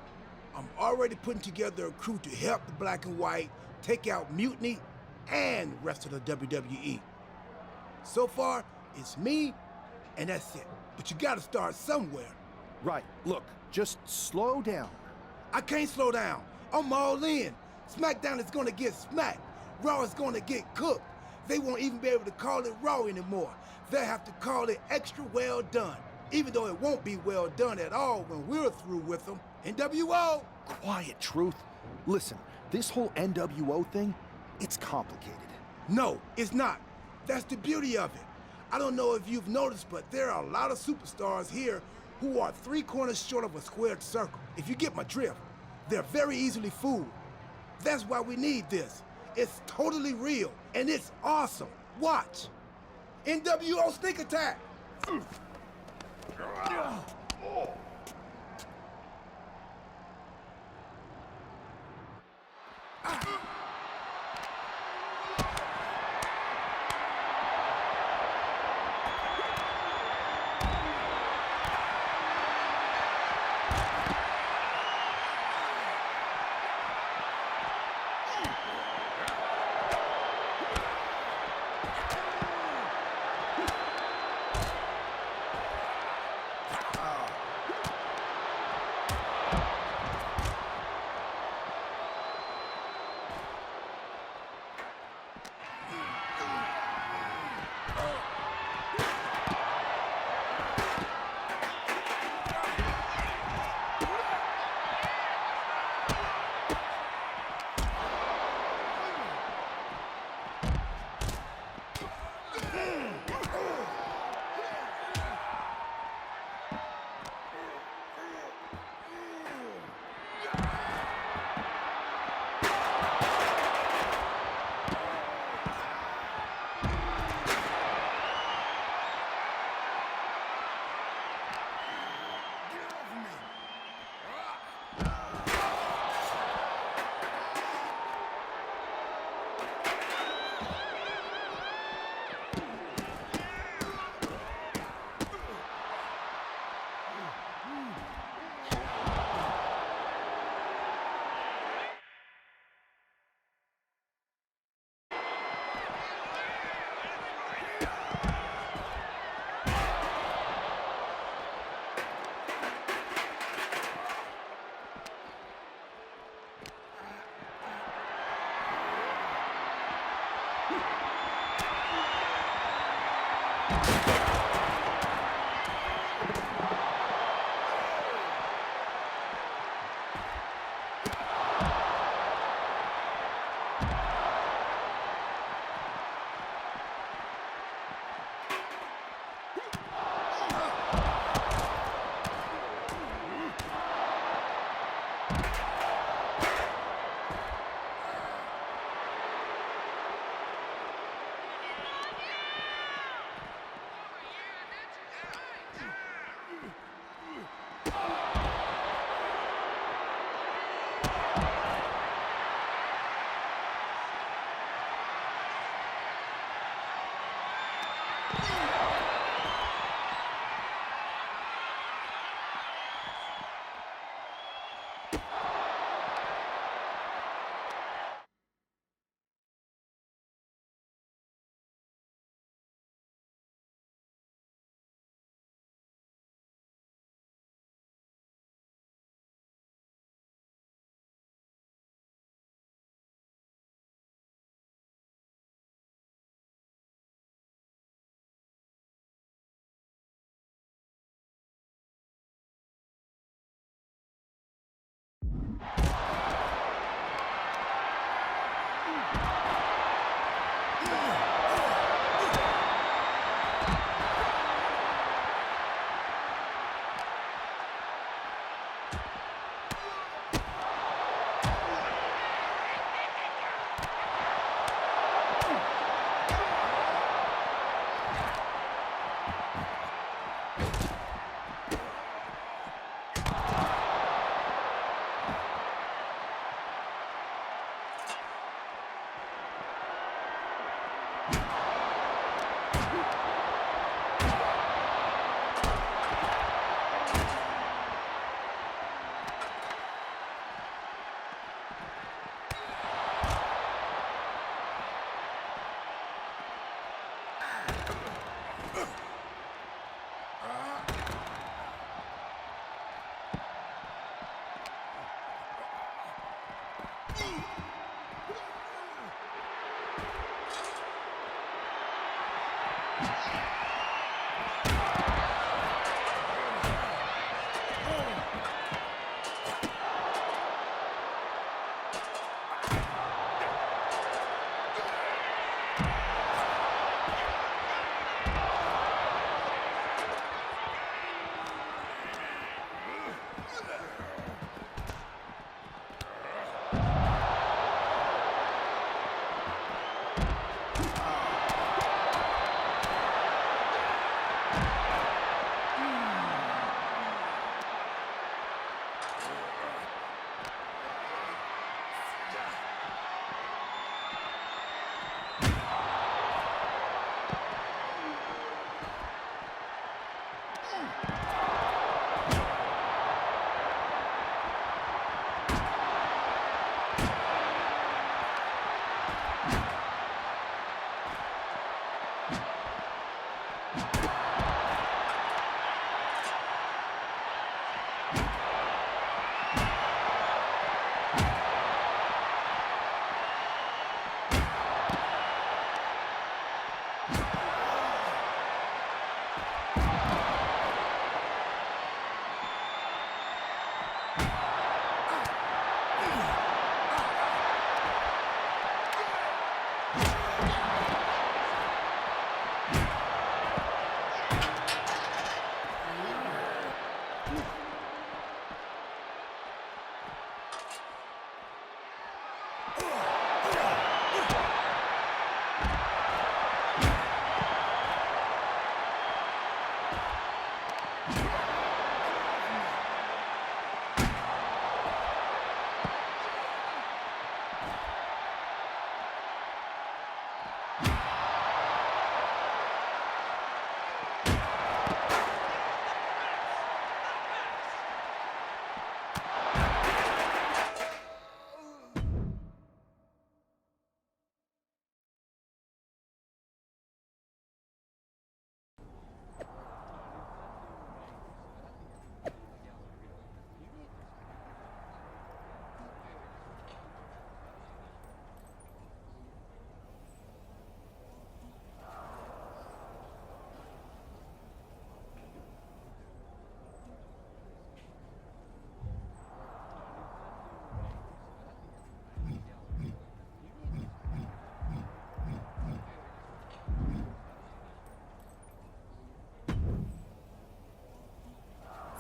I'm already putting together a crew to help the Black and White take out Mutiny and the rest of the WWE. So far, it's me, and that's it. But you gotta start somewhere. Right. Look, just slow down. I can't slow down. I'm all in. SmackDown is gonna get smacked. Raw is gonna get cooked. They won't even be able to call it Raw anymore. They'll have to call it extra well done, even though it won't be well done at all when we're through with them. NWO! Quiet, Truth. Listen, this whole NWO thing, it's complicated. No, it's not. That's the beauty of it. I don't know if you've noticed, but there are a lot of superstars here who are 3 corners short of a squared circle. If you get my drift, they're very easily fooled. That's why we need this. It's totally real, and it's awesome. Watch. NWO Sneak Attack.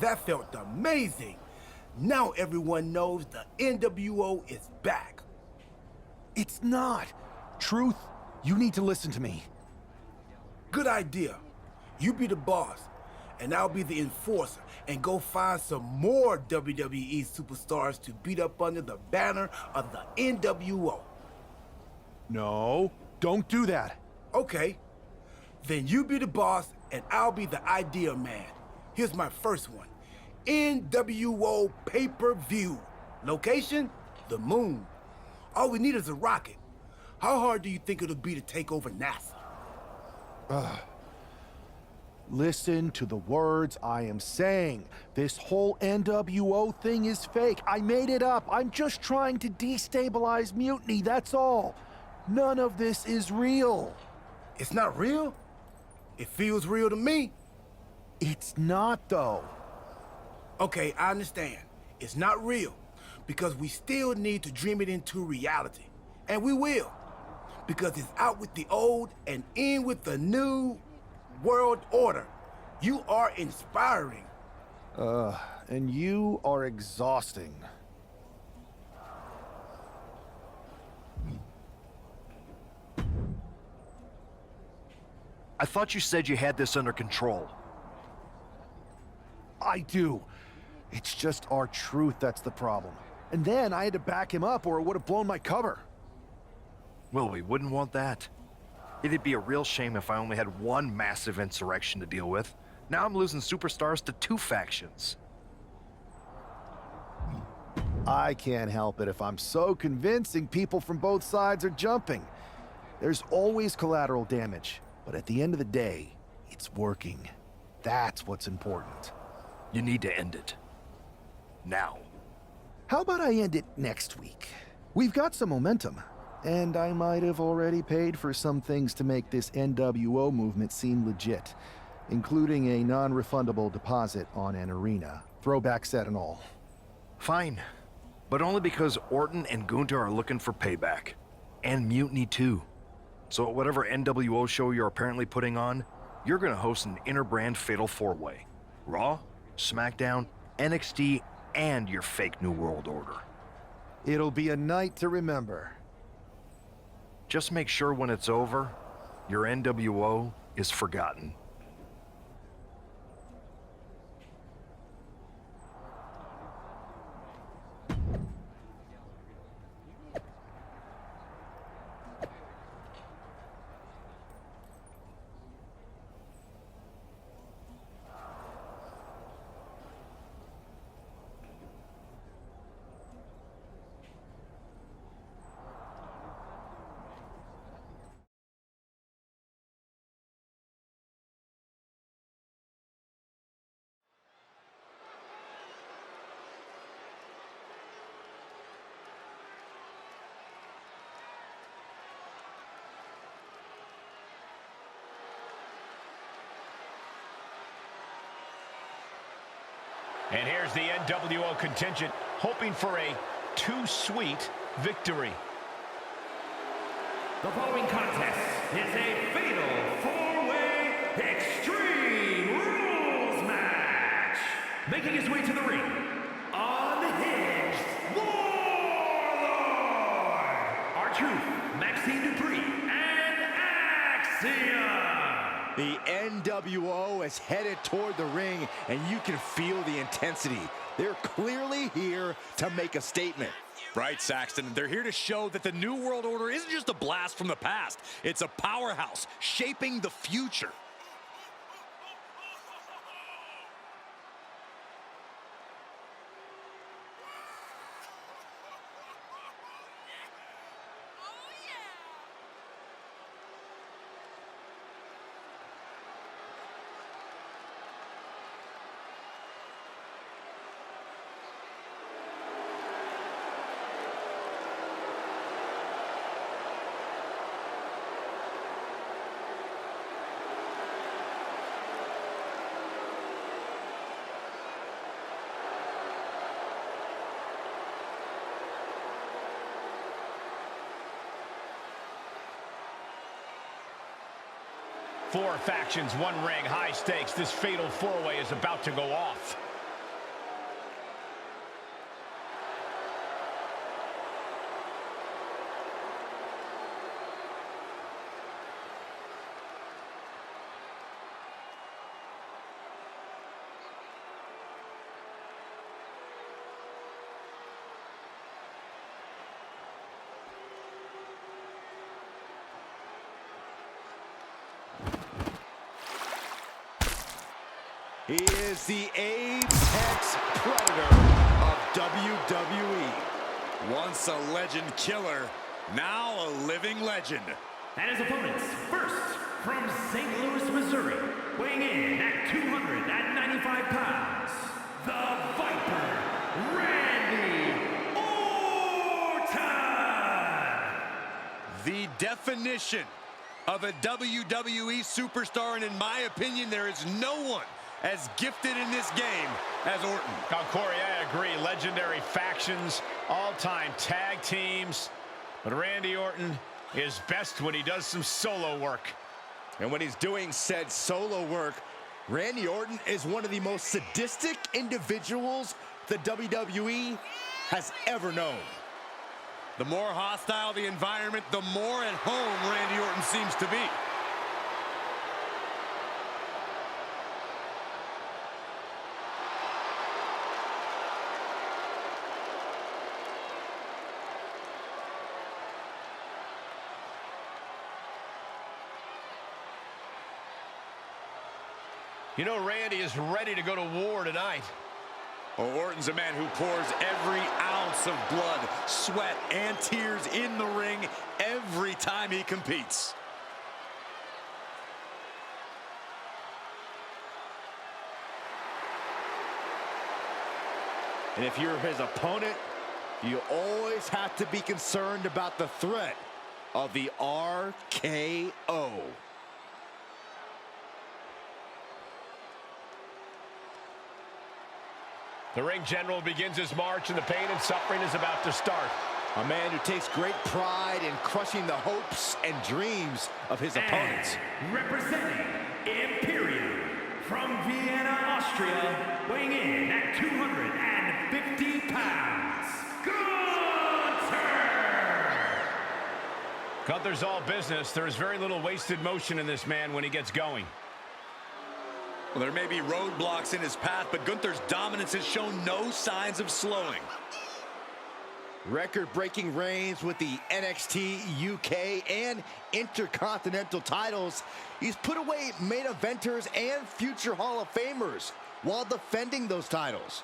That felt amazing. Now everyone knows the NWO is back. It's not. Truth, you need to listen to me. Good idea. You be the boss, and I'll be the enforcer, and go find some more WWE superstars to beat up under the banner of the NWO. No, don't do that. Okay. Then you be the boss, and I'll be the idea man. Here's my first one. NWO pay-per-view. Location? The moon. All we need is a rocket. How hard do you think it'll be to take over NASA? Listen to the words I am saying. This whole NWO thing is fake. I made it up. I'm just trying to destabilize Mutiny, that's all. None of this is real. It's not real? It feels real to me. It's not, though. Okay, I understand. It's not real, because we still need to dream it into reality. And we will. Because it's out with the old and in with the new world order. You are inspiring. And you are exhausting. I thought you said you had this under control. I do. It's just our truth that's the problem. And then I had to back him up or it would have blown my cover. Well, we wouldn't want that. It'd be a real shame if I only had one massive insurrection to deal with. Now I'm losing superstars to two factions. I can't help it if I'm so convincing people from both sides are jumping. There's always collateral damage, but at the end of the day, it's working. That's what's important. You need to end it. Now. How about I end it next week? We've got some momentum, and I might have already paid for some things to make this NWO movement seem legit, including a non-refundable deposit on an arena, throwback set and all. Fine, but only because Orton and Gunther are looking for payback. And Mutiny too. So at whatever NWO show you're apparently putting on, you're gonna host an inter-brand fatal four-way. Raw, SmackDown, NXT, and your fake New World Order. It'll be a night to remember. Just make sure when it's over, your NWO is forgotten. And here's the NWO contingent, hoping for a too-sweet victory. The following contest is a fatal four-way Extreme Rules match. Making his way to the ring, Unhinged Warlord, R-Truth, Maxine Dupree, and Axiom. The NWO is headed toward the ring, and you can feel the intensity. They're clearly here to make a statement. Right, Saxton. They're here to show that the New World Order isn't just a blast from the past. It's a powerhouse shaping the future. Four factions, one ring, high stakes. This fatal four-way is about to go off. He is the apex predator of WWE. Once a legend killer, now a living legend. And his opponents, first from St. Louis, Missouri, weighing in at 295 pounds, the Viper, Randy Orton! The definition of a WWE superstar, and in my opinion, there is no one as gifted in this game as Orton. Now, Corey, I agree. Legendary factions, all-time tag teams. But Randy Orton is best when he does some solo work. And when he's doing said solo work, Randy Orton is one of the most sadistic individuals the WWE has ever known. The more hostile the environment, the more at home Randy Orton seems to be. You know, Randy is ready to go to war tonight. Oh, Orton's a man who pours every ounce of blood, sweat, and tears in the ring every time he competes. And if you're his opponent, you always have to be concerned about the threat of the RKO. The ring general begins his march, and the pain and suffering is about to start. A man who takes great pride in crushing the hopes and dreams of his opponents. Representing Imperium from Vienna, Austria, weighing in at 250 pounds, Gunther! Gunther's all business. There is very little wasted motion in this man when he gets going. Well, there may be roadblocks in his path, but Gunther's dominance has shown no signs of slowing. Record-breaking reigns with the NXT, UK, and Intercontinental titles. He's put away main eventers and future Hall of Famers while defending those titles.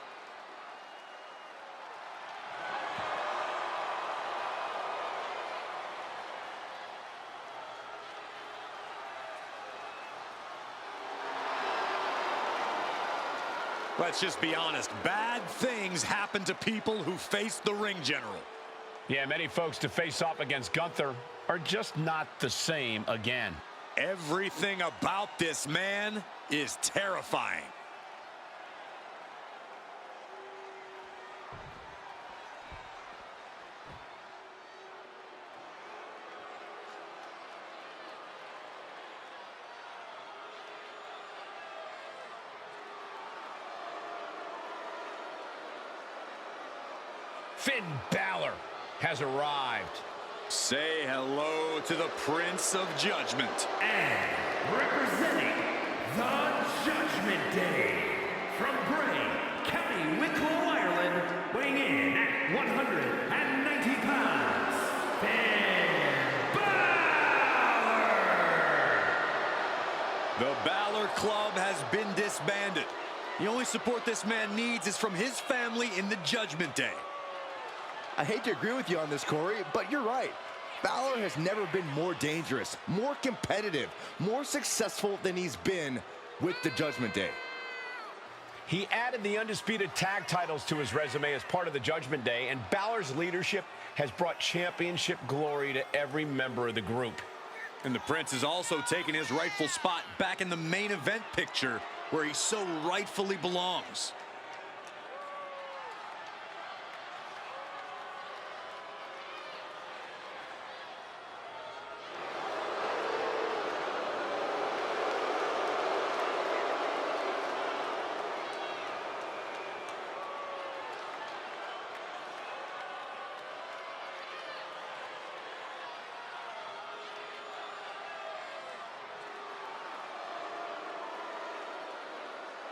Let's just be honest. Bad things happen to people who face the ring general. Yeah, many folks to face off against Gunther are just not the same again. Everything about this man is terrifying. Finn Balor has arrived. Say hello to the Prince of Judgment. And representing the Judgment Day from Bray, County Wicklow, Ireland, weighing in at 190 pounds, Finn Balor! The Balor Club has been disbanded. The only support this man needs is from his family in the Judgment Day. I hate to agree with you on this, Corey, but you're right. Balor has never been more dangerous, more competitive, more successful than he's been with the Judgment Day. He added the undisputed tag titles to his resume as part of the Judgment Day, and Balor's leadership has brought championship glory to every member of the group. And the Prince has also taken his rightful spot back in the main event picture where he so rightfully belongs.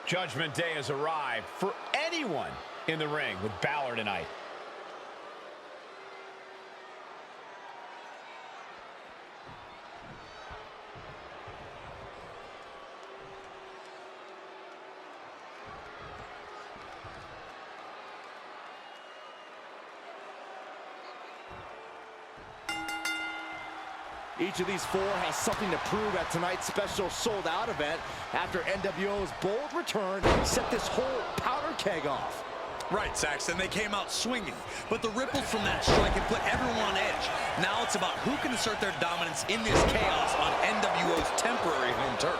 Judgment Day has arrived for anyone in the ring with Balor tonight. Each of these four has something to prove at tonight's special sold-out event after NWO's bold return set this whole powder keg off. Right, Saxton, they came out swinging, but the ripples from that strike had put everyone on edge. Now it's about who can assert their dominance in this chaos on NWO's temporary home turf.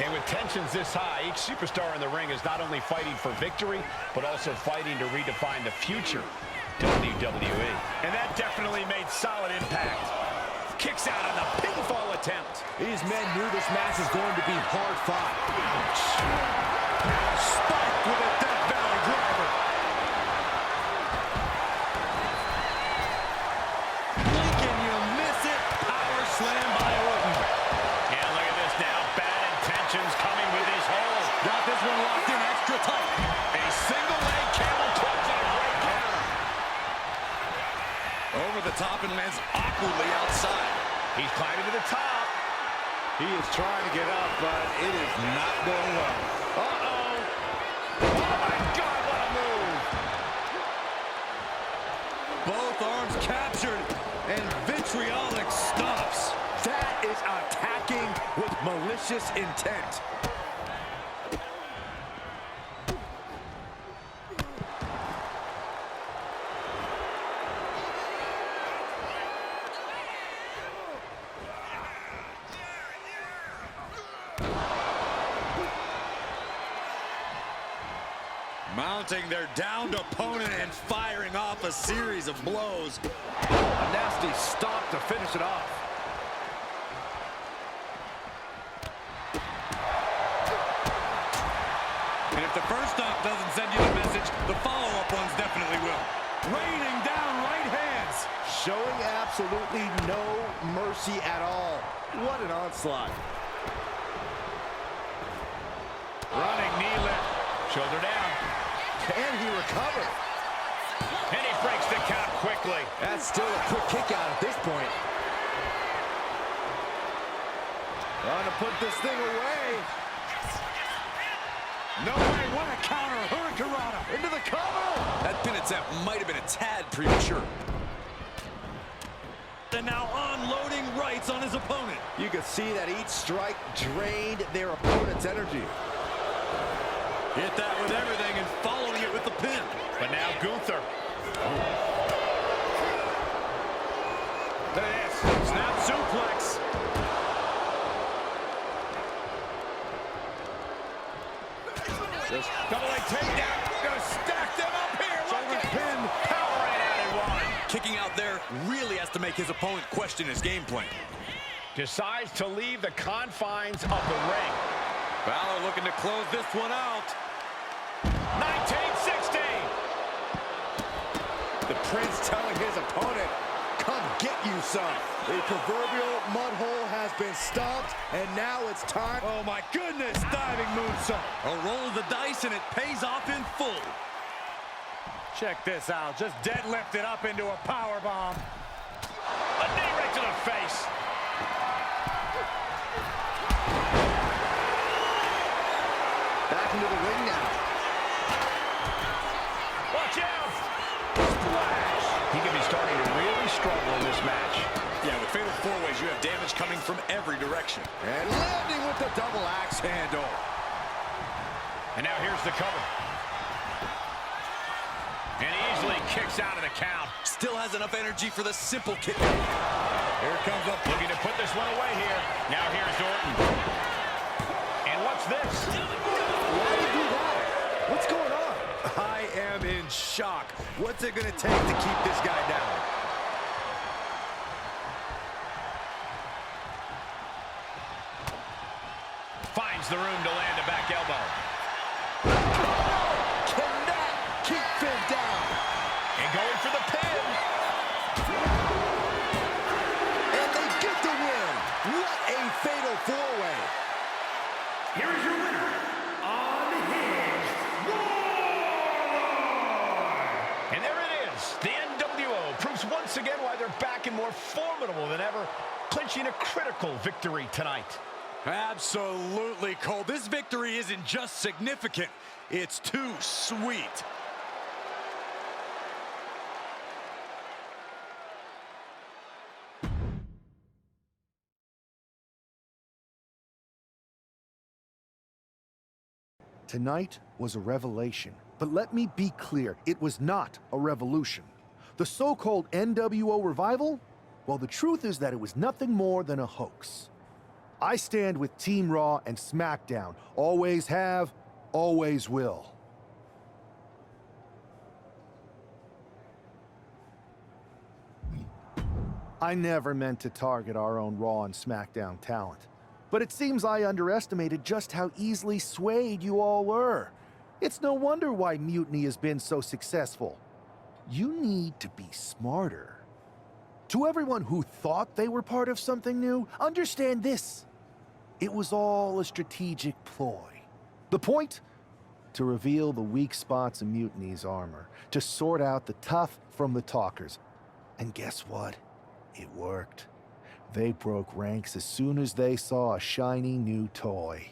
And with tensions this high, each superstar in the ring is not only fighting for victory, but also fighting to redefine the future WWE. And that definitely made solid impact. Kicks out on the pinfall attempt. These men knew this match was going to be hard fought. Ouch. Spiked with a Death Valley driver. Can you miss it? Power slam by Orton. And look at this now. Bad intentions coming with his hold. Got this one locked in extra tight. A single leg camel clutch and a right counter. Over the top and lands awkwardly outside. He's climbing to the top. He is trying to get up, but it is not going well. Uh-oh. Oh, my God, what a move. Both arms captured and vitriolic stops. That is attacking with malicious intent. Mounting their downed opponent and firing off a series of blows. A nasty stomp to finish it off. And if the first stomp doesn't send you the message, the follow-up ones definitely will. Raining down right hands. Showing absolutely no mercy at all. What an onslaught. Running knee lift. Shoulder down. Can he recover? And he breaks the count quickly. That's still a quick kick out at this point. Trying to put this thing away. No way, what a counter. Hurricanrana Into the cover. That pin attempt might have been a tad premature. And now unloading rights on his opponent. You can see that each strike drained their opponent's energy. Hit that with everything and following it with the pin. But now Gunther. Look at this. Snap suplex. Just double leg takedown. Gonna stack them up here. Look at pin. Power and one. Kicking out there really has to make his opponent question his game plan. Decides to leave the confines of the ring. Balor looking to close this one out. 1960. The Prince telling his opponent, come get you some. The proverbial mud hole has been stomped, and now it's time. Oh my goodness, diving moonsault. A roll of the dice and it pays off in full. Check this out. Just deadlifted up into a power bomb. A knee right to the face. Back into the ring now. Watch out! Splash! He could be starting to really struggle in this match. Yeah, with fatal four-ways, you have damage coming from every direction. And landing with the double axe handle. And now here's the cover. And he easily kicks out of the count. Still has enough energy for the simple kick. Here comes up, looking to put this one away here. Now here's Orton. And what's this? Why did he do that? What's going on? I am in shock. What's it going to take to keep this guy down? Finds the room to land a back elbow. Cannot keep Finn down. And going for the pin. And they get the win. What a fatal four-way. Here is your winner, unhinged Warlord! And there it is. The NWO proves once again why they're back and more formidable than ever, clinching a critical victory tonight. Absolutely, Cole. This victory isn't just significant, it's too sweet. Tonight was a revelation. But let me be clear, it was not a revolution. The so-called NWO revival? Well, the truth is that it was nothing more than a hoax. I stand with Team Raw and SmackDown. Always have, always will. I never meant to target our own Raw and SmackDown talent. But it seems I underestimated just how easily swayed you all were. It's no wonder why Mutiny has been so successful. You need to be smarter. To everyone who thought they were part of something new, understand this. It was all a strategic ploy. The point? To reveal the weak spots in Mutiny's armor, to sort out the tough from the talkers. And guess what? It worked. They broke ranks as soon as they saw a shiny new toy.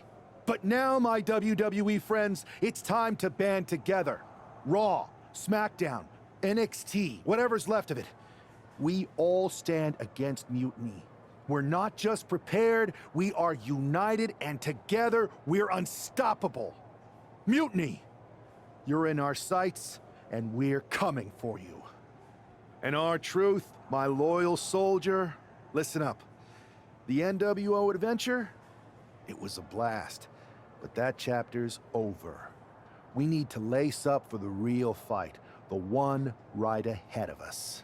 But now, my WWE friends, it's time to band together. Raw, SmackDown, NXT, whatever's left of it. We all stand against Mutiny. We're not just prepared, we are united, and together we're unstoppable. Mutiny! You're in our sights, and we're coming for you. And our truth, my loyal soldier, listen up. The NWO adventure? It was a blast, but that chapter's over. We need to lace up for the real fight, the one right ahead of us.